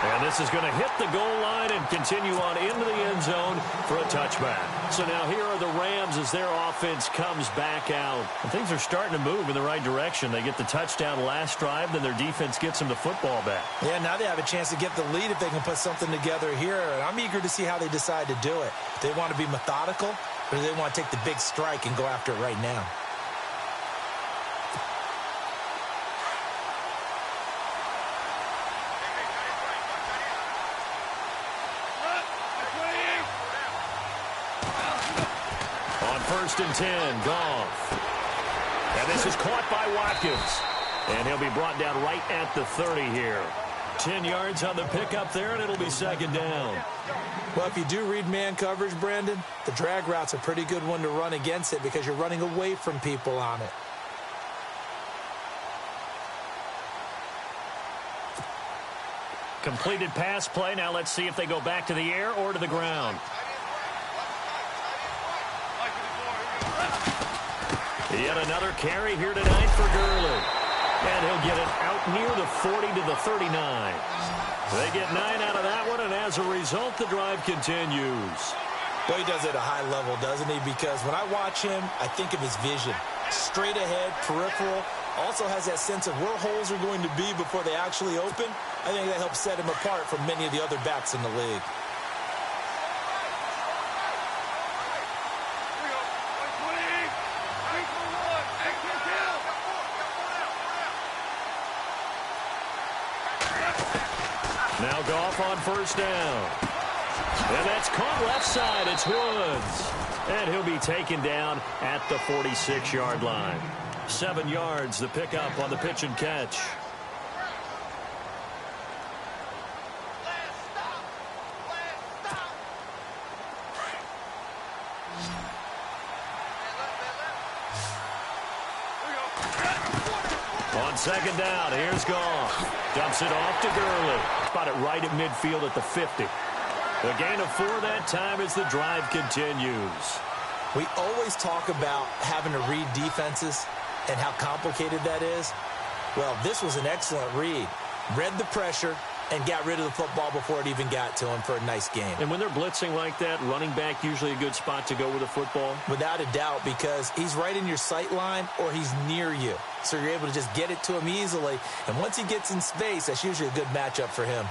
Speaker 4: And this is going to hit the goal line and continue on into the end zone for a touchback. So now here are the Rams as their offense comes back out. And things are starting to move in the right direction. They get the touchdown last drive, then their defense gets them the football back.
Speaker 5: Yeah, now they have a chance to get the lead if they can put something together here. And I'm eager to see how they decide to do it. Do they want to be methodical, or do they want to take the big strike and go after it right now?
Speaker 4: First and 10, Goff. And this is caught by Watkins. And he'll be brought down right at the 30 here. 10 yards on the pickup there, and it'll be second down.
Speaker 5: Well, if you do read man coverage, Brandon, the drag route's a pretty good one to run against it because you're running away from people on it.
Speaker 4: Completed pass play. Now let's see if they go back to the air or to the ground. Yet another carry here tonight for Gurley. And he'll get it out near the 40 to the 39. They get 9 out of that one, and as a result, the drive continues.
Speaker 5: Well, he does it at a high level, doesn't he? Because when I watch him, I think of his vision. Straight ahead, peripheral. Also has that sense of where holes are going to be before they actually open. I think that helps set him apart from many of the other backs in the league.
Speaker 4: Now Goff on first down. And that's caught left side. It's Woods. And he'll be taken down at the 46-yard line. 7 yards, the pickup on the pitch and catch. On second down, here's Goff. Dumps it off to Gurley. Spot it right at midfield at the 50. The gain of 4 that time as the drive continues.
Speaker 5: We always talk about having to read defenses and how complicated that is. Well, this was an excellent read. Read the pressure and got rid of the football before it even got to him for a nice game.
Speaker 4: And when they're blitzing like that, running back usually a good spot to go with the football?
Speaker 5: Without a doubt, because he's right in your sight line or he's near you. So you're able to just get it to him easily. And once he gets in space, that's usually a good matchup for him.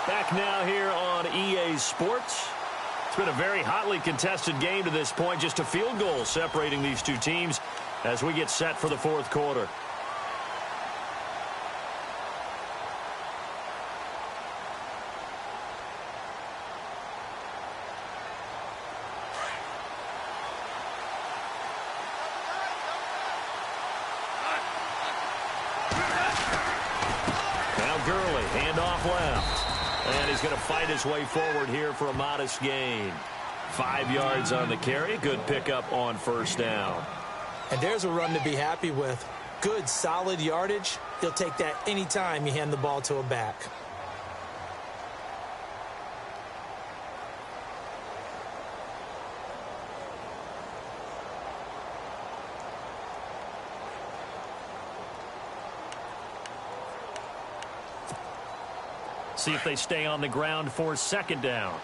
Speaker 4: Back now here on EA Sports. It's been a very hotly contested game to this point. Just a field goal separating these two teams as we get set for the fourth quarter. Now Gurley, handoff left. And he's going to fight his way forward here for a modest gain. 5 yards on the carry. Good pickup on first down.
Speaker 5: And there's a run to be happy with. Good, solid yardage. He'll take that anytime you hand the ball to a back.
Speaker 4: See if they stay on the ground for second down.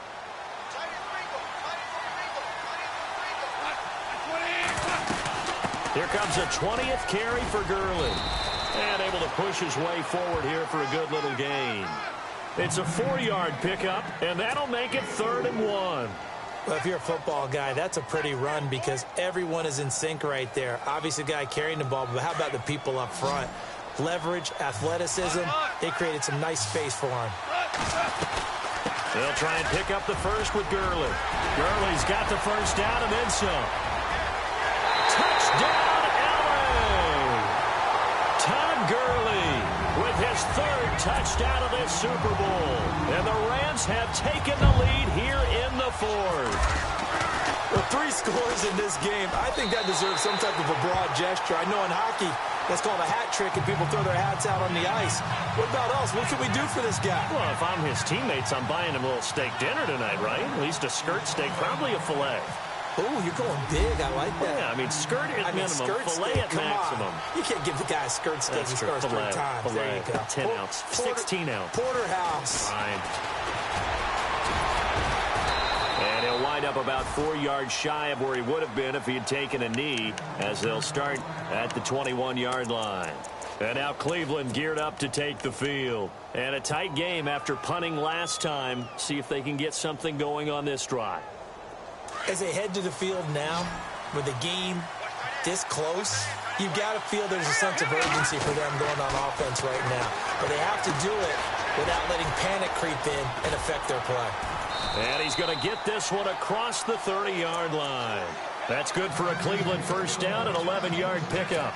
Speaker 4: Here comes a 20th carry for Gurley. And able to push his way forward here for a good little gain. It's a 4-yard pickup, and that'll make it 3rd and 1.
Speaker 5: Well, if you're a football guy, that's a pretty run because everyone is in sync right there. Obviously, the guy carrying the ball, but how about the people up front? Leverage, athleticism, they created some nice space for him.
Speaker 4: They'll try and pick up the first with Gurley. Gurley's got the first down and then some. Touchdown, LA! Todd Gurley with his third touchdown of this Super Bowl. And the Rams have taken the lead here in the fourth.
Speaker 5: Well, 3 scores in this game. I think that deserves some type of a broad gesture. I know in hockey, that's called a hat trick, and people throw their hats out on the ice. What about us? What can we do for this guy?
Speaker 4: Well, if I'm his teammates, I'm buying him a little steak dinner tonight, right? At least a skirt steak, probably a filet.
Speaker 5: Oh, you're going big. I like that.
Speaker 4: Yeah, I mean, skirt at minimum, filet at maximum.
Speaker 5: You can't give the guy a skirt steak. He scores 3 times. There you go.
Speaker 4: 10 ounce, 16 ounce.
Speaker 5: Porterhouse.
Speaker 4: Fine. And he'll wind up about 4 yards shy of where he would have been if he had taken a knee, as they'll start at the 21-yard line. And now Cleveland geared up to take the field. And a tight game after punting last time. See if they can get something going on this drive.
Speaker 5: As they head to the field now, with the game this close, you've got to feel there's a sense of urgency for them going on offense right now. But they have to do it without letting panic creep in and affect their play.
Speaker 4: And he's going to get this one across the 30-yard line. That's good for a Cleveland first down, an 11-yard pickup.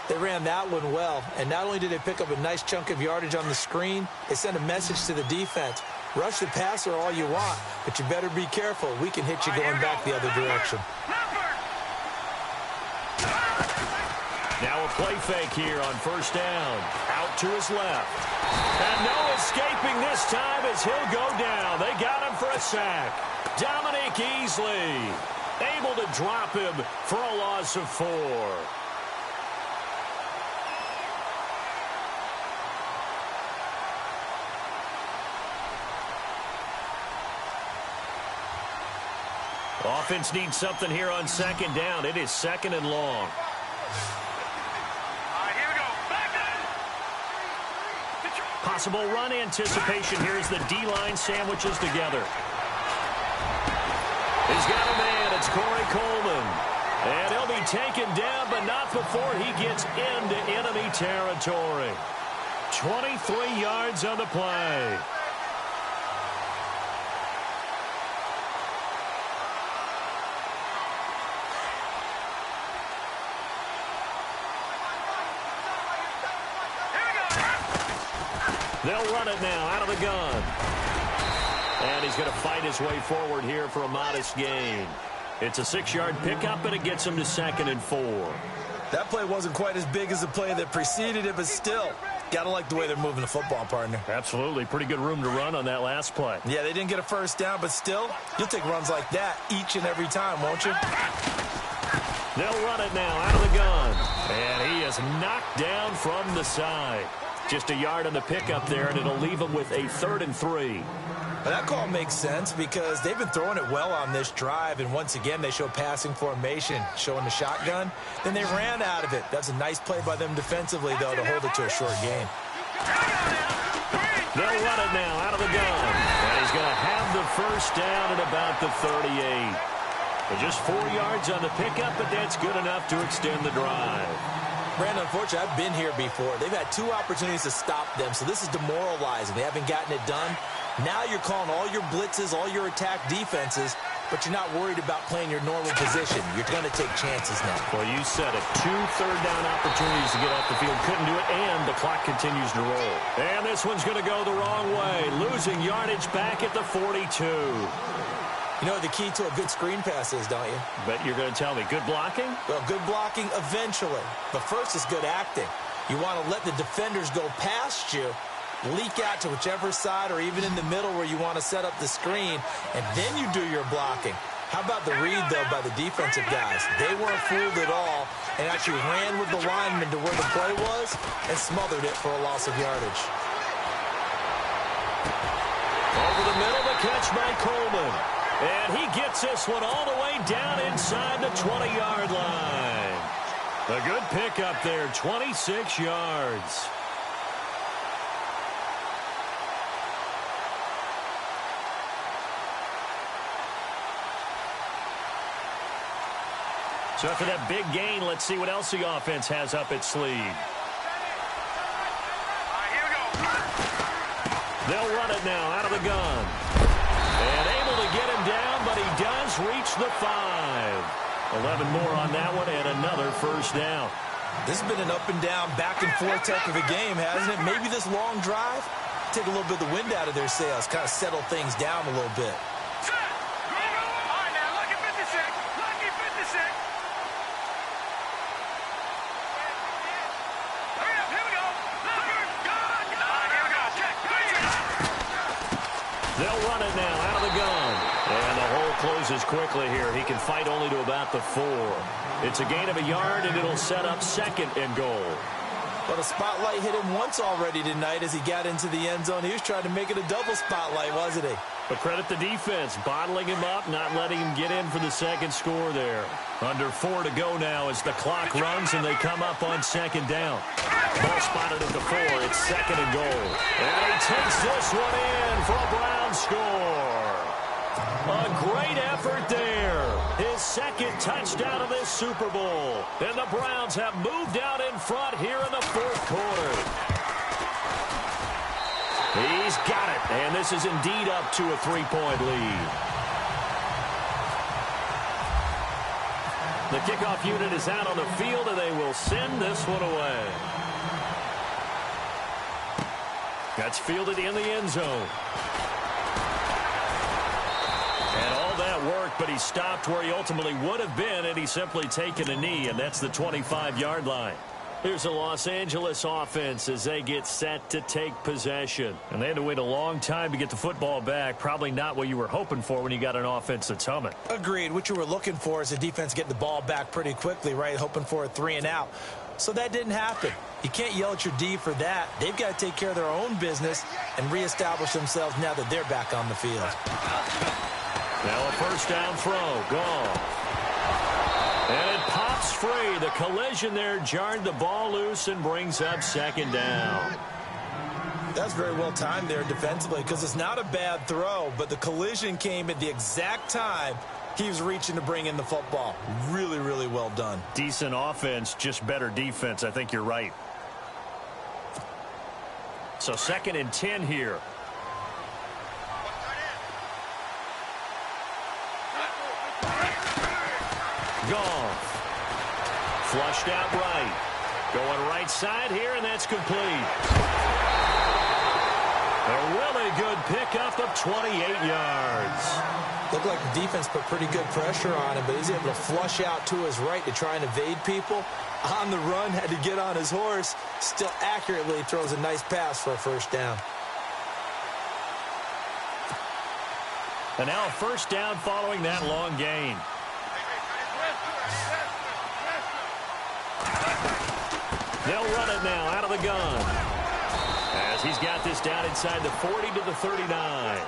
Speaker 5: They ran that one well, and not only did they pick up a nice chunk of yardage on the screen, they sent a message to the defense. Rush the passer all you want, but you better be careful. We can hit you going back the other direction.
Speaker 4: Now a play fake here on first down. Out to his left. And no escaping this time as he'll go down. They got him for a sack. Dominic Easley able to drop him for a loss of 4. Offense needs something here on second down. It is second and long.
Speaker 2: Here we go. Back
Speaker 4: Possible run anticipation. Here's the D-line sandwiches together. He's got a man. It's Corey Coleman. And he'll be taken down, but not before he gets into enemy territory. 23 yards on the play. They'll run it now out of the gun. And he's going to fight his way forward here for a modest gain. It's a 6-yard pickup, and it gets him to 2nd and 4.
Speaker 5: That play wasn't quite as big as the play that preceded it, but still, got to like the way they're moving the football, partner.
Speaker 4: Absolutely. Pretty good room to run on that last play.
Speaker 5: Yeah, they didn't get a first down, but still, you'll take runs like that each and every time, won't you?
Speaker 4: They'll run it now out of the gun. And he is knocked down from the side. Just a yard on the pickup there, and it'll leave him with a 3rd and 3.
Speaker 5: Well, that call makes sense because they've been throwing it well on this drive, and once again, they show passing formation, showing the shotgun. Then they ran out of it. That's a nice play by them defensively, though, to hold it to a short gain.
Speaker 4: They'll run it now out of the gun. And he's going to have the first down at about the 38. But just 4 yards on the pickup, but that's good enough to extend the drive.
Speaker 5: Brandon, unfortunately, I've been here before. They've had 2 opportunities to stop them, so this is demoralizing. They haven't gotten it done. Now you're calling all your blitzes, all your attack defenses, but you're not worried about playing your normal position. You're going to take chances now.
Speaker 4: Well, you said it. 2 third-down opportunities to get off the field. Couldn't do it, and the clock continues to roll. And this one's going to go the wrong way. Losing yardage back at the 42.
Speaker 5: You know what the key to a good screen pass is, don't you?
Speaker 4: Bet you're going to tell me. Good blocking?
Speaker 5: Well, good blocking eventually. But first is good acting. You want to let the defenders go past you, leak out to whichever side or even in the middle where you want to set up the screen, and then you do your blocking. How about the read, though, by the defensive guys? They weren't fooled at all and actually ran with the lineman to where the play was and smothered it for a loss of yardage.
Speaker 4: Over the middle, the catch by Coleman. And he gets this one all the way down inside the 20-yard line. A good pickup there, 26 yards. So after that big gain, let's see what else the offense has up its sleeve.
Speaker 2: Here we go.
Speaker 4: They'll run it now out of the gun. And able to get him down, but he does reach the 5. 11 more on that one and another first down.
Speaker 5: This has been an up-and-down, back-and-forth type of a game, hasn't it? Maybe this long drive, take a little bit of the wind out of their sails, kind of settle things down a little bit.
Speaker 2: Set. All right, now, lucky 56. Lucky 56. Hurry up, here we go. Here we go. Check.
Speaker 4: They'll run it now out of the gun. And the hole closes quickly here. He can fight only to about the 4. It's a gain of a yard, and it'll set up second and goal.
Speaker 5: Well, the spotlight hit him once already tonight as he got into the end zone. He was trying to make it a double spotlight, wasn't he?
Speaker 4: But credit the defense, bottling him up, not letting him get in for the second score there. Under 4 to go now as the clock runs and they come up on second down. Ball spotted at the 4. It's second and goal. And he takes this one in for a Brown score. A great effort there. His second touchdown of this Super Bowl. And the Browns have moved out in front here in the fourth quarter. He's got it. And this is indeed up to a 3-point lead. The kickoff unit is out on the field, and they will send this one away. That's fielded in the end zone. And all that worked, but he stopped where he ultimately would have been had he simply taken a knee, and that's the 25-yard line. Here's the Los Angeles offense as they get set to take possession. And they had to wait a long time to get the football back. Probably not what you were hoping for when you got an offense that's humming.
Speaker 5: Agreed. What you were looking for is the defense getting the ball back pretty quickly, right? Hoping for a 3-and-out. So that didn't happen. You can't yell at your D for that. They've got to take care of their own business and reestablish themselves now that they're back on the field.
Speaker 4: Now a first down throw. Gone. And it pops free. The collision there jarred the ball loose and brings up second down.
Speaker 5: That's very well timed there defensively because it's not a bad throw, but the collision came at the exact time he was reaching to bring in the football. Really, really well done.
Speaker 4: Decent offense, just better defense. I think you're right. So second and 10 here. Goff. Flushed out right. Going right side here, and that's complete. A really good pickup of 28 yards.
Speaker 5: Looked like the defense put pretty good pressure on him, but he's able to flush out to his right to try and evade people. On the run, had to get on his horse. Still accurately throws a nice pass for a first down.
Speaker 4: And now a first down following that long gain. They'll run it now out of the gun. As he's got this down inside the 40 to the 39.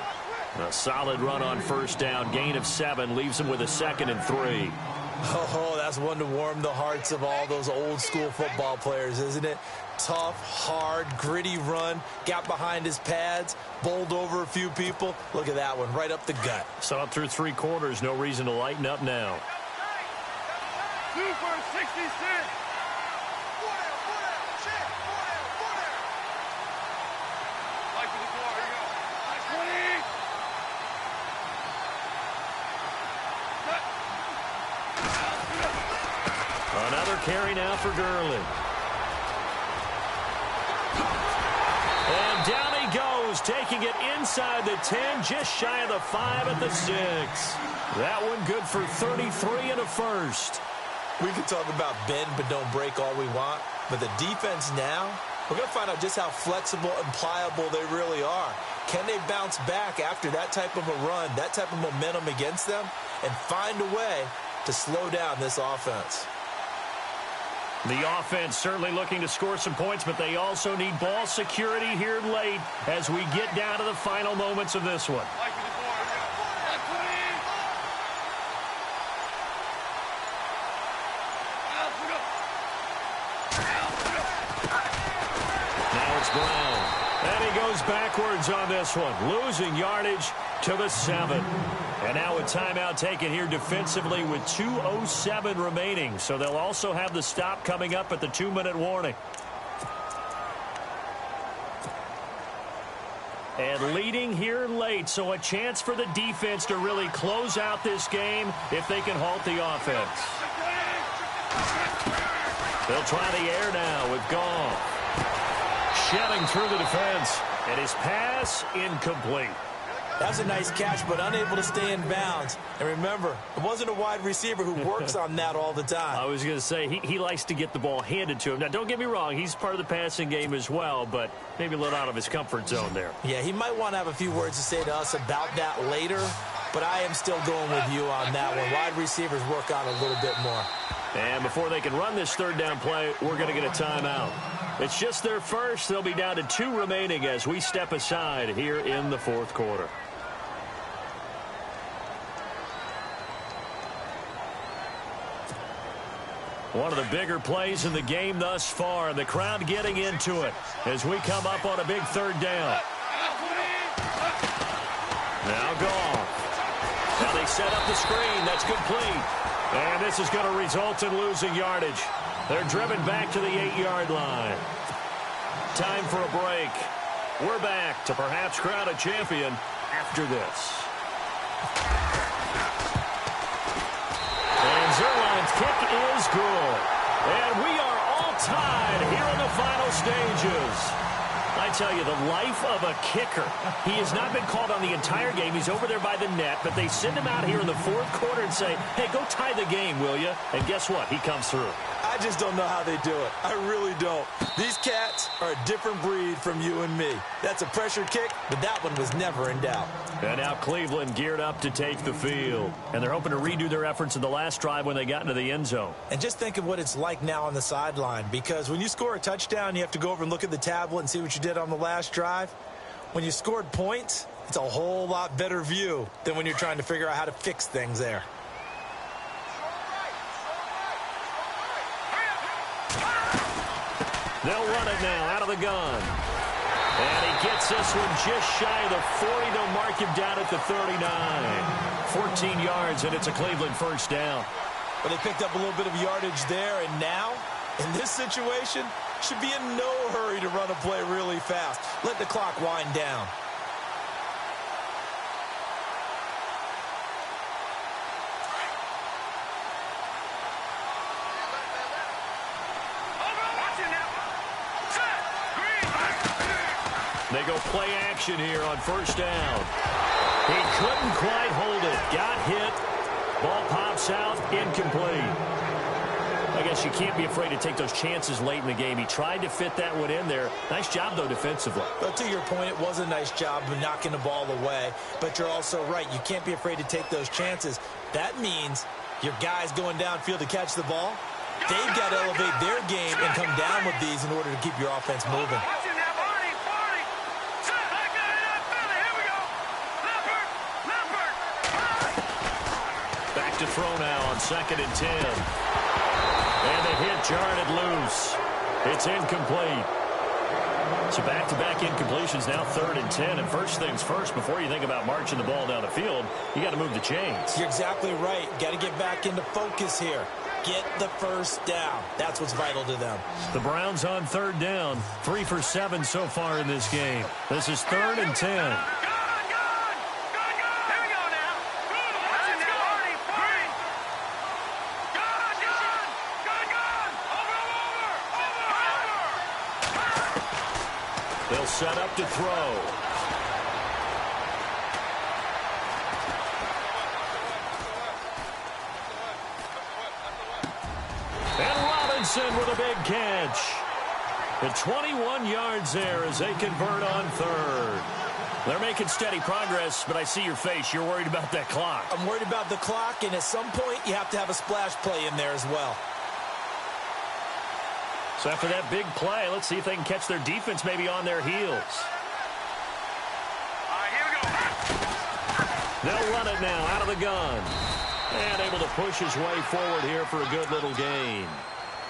Speaker 4: A solid run on first down. Gain of 7 leaves him with a second and 3.
Speaker 5: Oh, that's one to warm the hearts of all those old school football players, isn't it? Tough, hard, gritty run. Got behind his pads. Bowled over a few people. Look at that one, right up the gut.
Speaker 4: So up through 3 quarters, no reason to lighten up now.
Speaker 2: 2 for 66.
Speaker 4: Another carry now for Gurley. And down he goes, taking it inside the 10, just shy of the 5 at the 6. That one good for 33 and a first.
Speaker 5: We can talk about bend but don't break all we want, but the defense now, we're going to find out just how flexible and pliable they really are. Can they bounce back after that type of a run, that type of momentum against them, and find a way to slow down this offense?
Speaker 4: The offense certainly looking to score some points, but they also need ball security here late as we get down to the final moments of this one. Now it's Brown. And he goes backwards on this one, losing yardage to the 7. And now a timeout taken here defensively with 2:07 remaining. So they'll also have the stop coming up at the 2-minute warning. And leading here late, so a chance for the defense to really close out this game if they can halt the offense. They'll try the air now with Goff. Shedding through the defense. And his pass incomplete.
Speaker 5: That's a nice catch, but unable to stay in bounds. And remember, it wasn't a wide receiver who works on that all the time.
Speaker 4: I was going to say, he likes to get the ball handed to him. Now, don't get me wrong, he's part of the passing game as well, but maybe a little out of his comfort zone there.
Speaker 5: Yeah, he might want to have a few words to say to us about that later, but I am still going with you on that one. Wide receivers work on a little bit more.
Speaker 4: And before they can run this third down play, we're going to get a timeout. It's just their first. They'll be down to 2 remaining as we step aside here in the fourth quarter. One of the bigger plays in the game thus far, and the crowd getting into it as we come up on a big third down. Now Goff. Now they set up the screen. That's complete. And this is going to result in losing yardage. They're driven back to the 8-yard line. Time for a break. We're back to perhaps crown a champion after this. And Zerline's kick is good. And we are all tied here in the final stages. I tell you, the life of a kicker. He has not been called on the entire game. He's over there by the net, but they send him out here in the fourth quarter and say, hey, go tie the game, will you? And guess what? He comes through.
Speaker 5: I just don't know how they do it. I really don't. These cats are a different breed from you and me. That's a pressure kick, but that one was never in doubt.
Speaker 4: And now Cleveland geared up to take the field. And they're hoping to redo their efforts in the last drive when they got into the end zone.
Speaker 5: And just think of what it's like now on the sideline, because when you score a touchdown, you have to go over and look at the tablet and see what you did on the last drive. When you scored points, it's a whole lot better view than when you're trying to figure out how to fix things there.
Speaker 4: They'll run it now out of the gun. And he gets this one just shy of the 40. They'll mark him down at the 39. 14 yards, and it's a Cleveland first down.
Speaker 5: But they picked up a little bit of yardage there, and now, in this situation, should be in no hurry to run a play really fast. Let the clock wind down.
Speaker 4: They go play action here on first down. He couldn't quite hold it. Got hit. Ball pops out. Incomplete. I guess you can't be afraid to take those chances late in the game. He tried to fit that one in there. Nice job, though, defensively.
Speaker 5: But to your point, it was a nice job of knocking the ball away. But you're also right. You can't be afraid to take those chances. That means your guys going downfield to catch the ball, they've got to elevate their game and come down with these in order to keep your offense moving.
Speaker 4: To throw now on 2nd and 10. And the hit jarred it loose. It's incomplete. So back-to-back incompletions, now 3rd and 10. And first things first, before you think about marching the ball down the field, you got to move the chains.
Speaker 5: You're exactly right. Got to get back into focus here. Get the first down. That's what's vital to them.
Speaker 4: The Browns on 3rd down. 3 for 7 so far in this game. This is 3rd and 10. They'll set up to throw. And Robinson with a big catch. The 21 yards there as they convert on 3rd. They're making steady progress, but I see your face. You're worried about that clock.
Speaker 5: I'm worried about the clock, and at some point you have to have a splash play in there as well.
Speaker 4: So after that big play, let's see if they can catch their defense maybe on their heels.
Speaker 2: All right, here we go.
Speaker 4: They'll run it now out of the gun. And able to push his way forward here for a good little gain.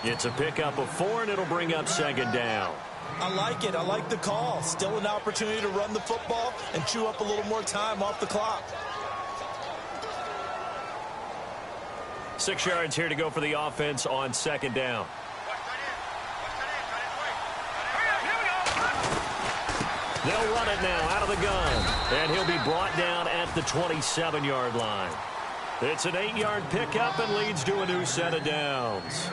Speaker 4: It's a pickup of 4, and it'll bring up 2nd down.
Speaker 5: I like it. I like the call. Still an opportunity to run the football and chew up a little more time off the clock.
Speaker 4: 6 yards here to go for the offense on 2nd down. They'll run it now out of the gun. And he'll be brought down at the 27-yard line. It's an 8-yard pickup and leads to a new set of downs.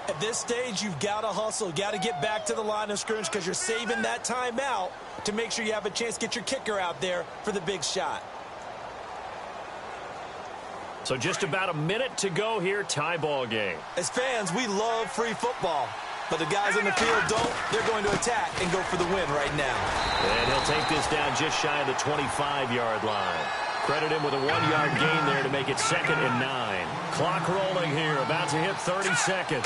Speaker 5: At this stage, you've got to hustle. Got to get back to the line of scrimmage because you're saving that timeout to make sure you have a chance to get your kicker out there for the big shot.
Speaker 4: So just about a minute to go here, tie ball game.
Speaker 5: As fans, we love free football. But the guys on the field don't. They're going to attack and go for the win right now.
Speaker 4: And he'll take this down just shy of the 25-yard line. Credit him with a 1-yard gain there to make it 2nd and 9. Clock rolling here, about to hit 30 seconds.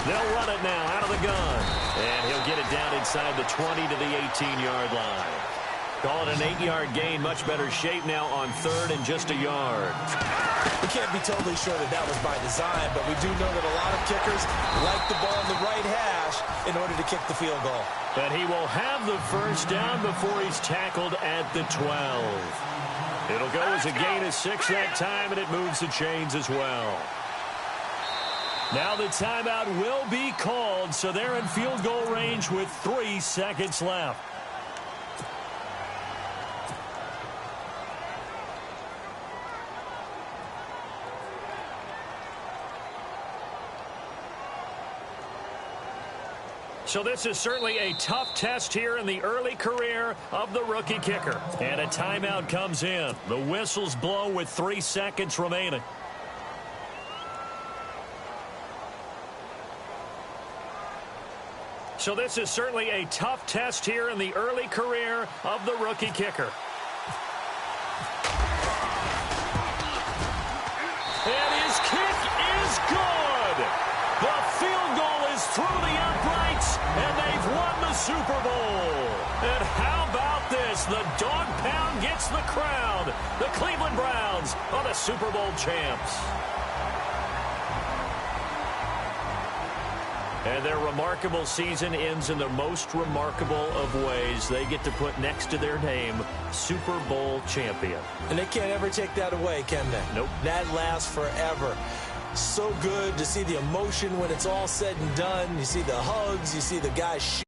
Speaker 4: They'll run it now out of the gun. And he'll get it down inside the 20 to the 18-yard line. Call it an 8-yard gain, much better shape now on 3rd and just a yard.
Speaker 5: We can't be totally sure that that was by design, but we do know that a lot of kickers like the ball in the right hash in order to kick the field goal.
Speaker 4: But he will have the first down before he's tackled at the 12. It'll go as a gain of 6 that time, and it moves the chains as well. Now the timeout will be called, so they're in field goal range with 3 seconds left. So this is certainly a tough test here in the early career of the rookie kicker. And a timeout comes in. The whistles blow with 3 seconds remaining. So this is certainly a tough test here in the early career of the rookie kicker. And his kick is good. The field goal is through the uprights, and they've won the Super Bowl. And how about this? The dog pound gets the crown. The Cleveland Browns are the Super Bowl champs. And their remarkable season ends in the most remarkable of ways. They get to put next to their name, Super Bowl champion.
Speaker 5: And they can't ever take that away, can they?
Speaker 4: Nope.
Speaker 5: That lasts forever. So good to see the emotion when it's all said and done. You see the hugs, you see the guys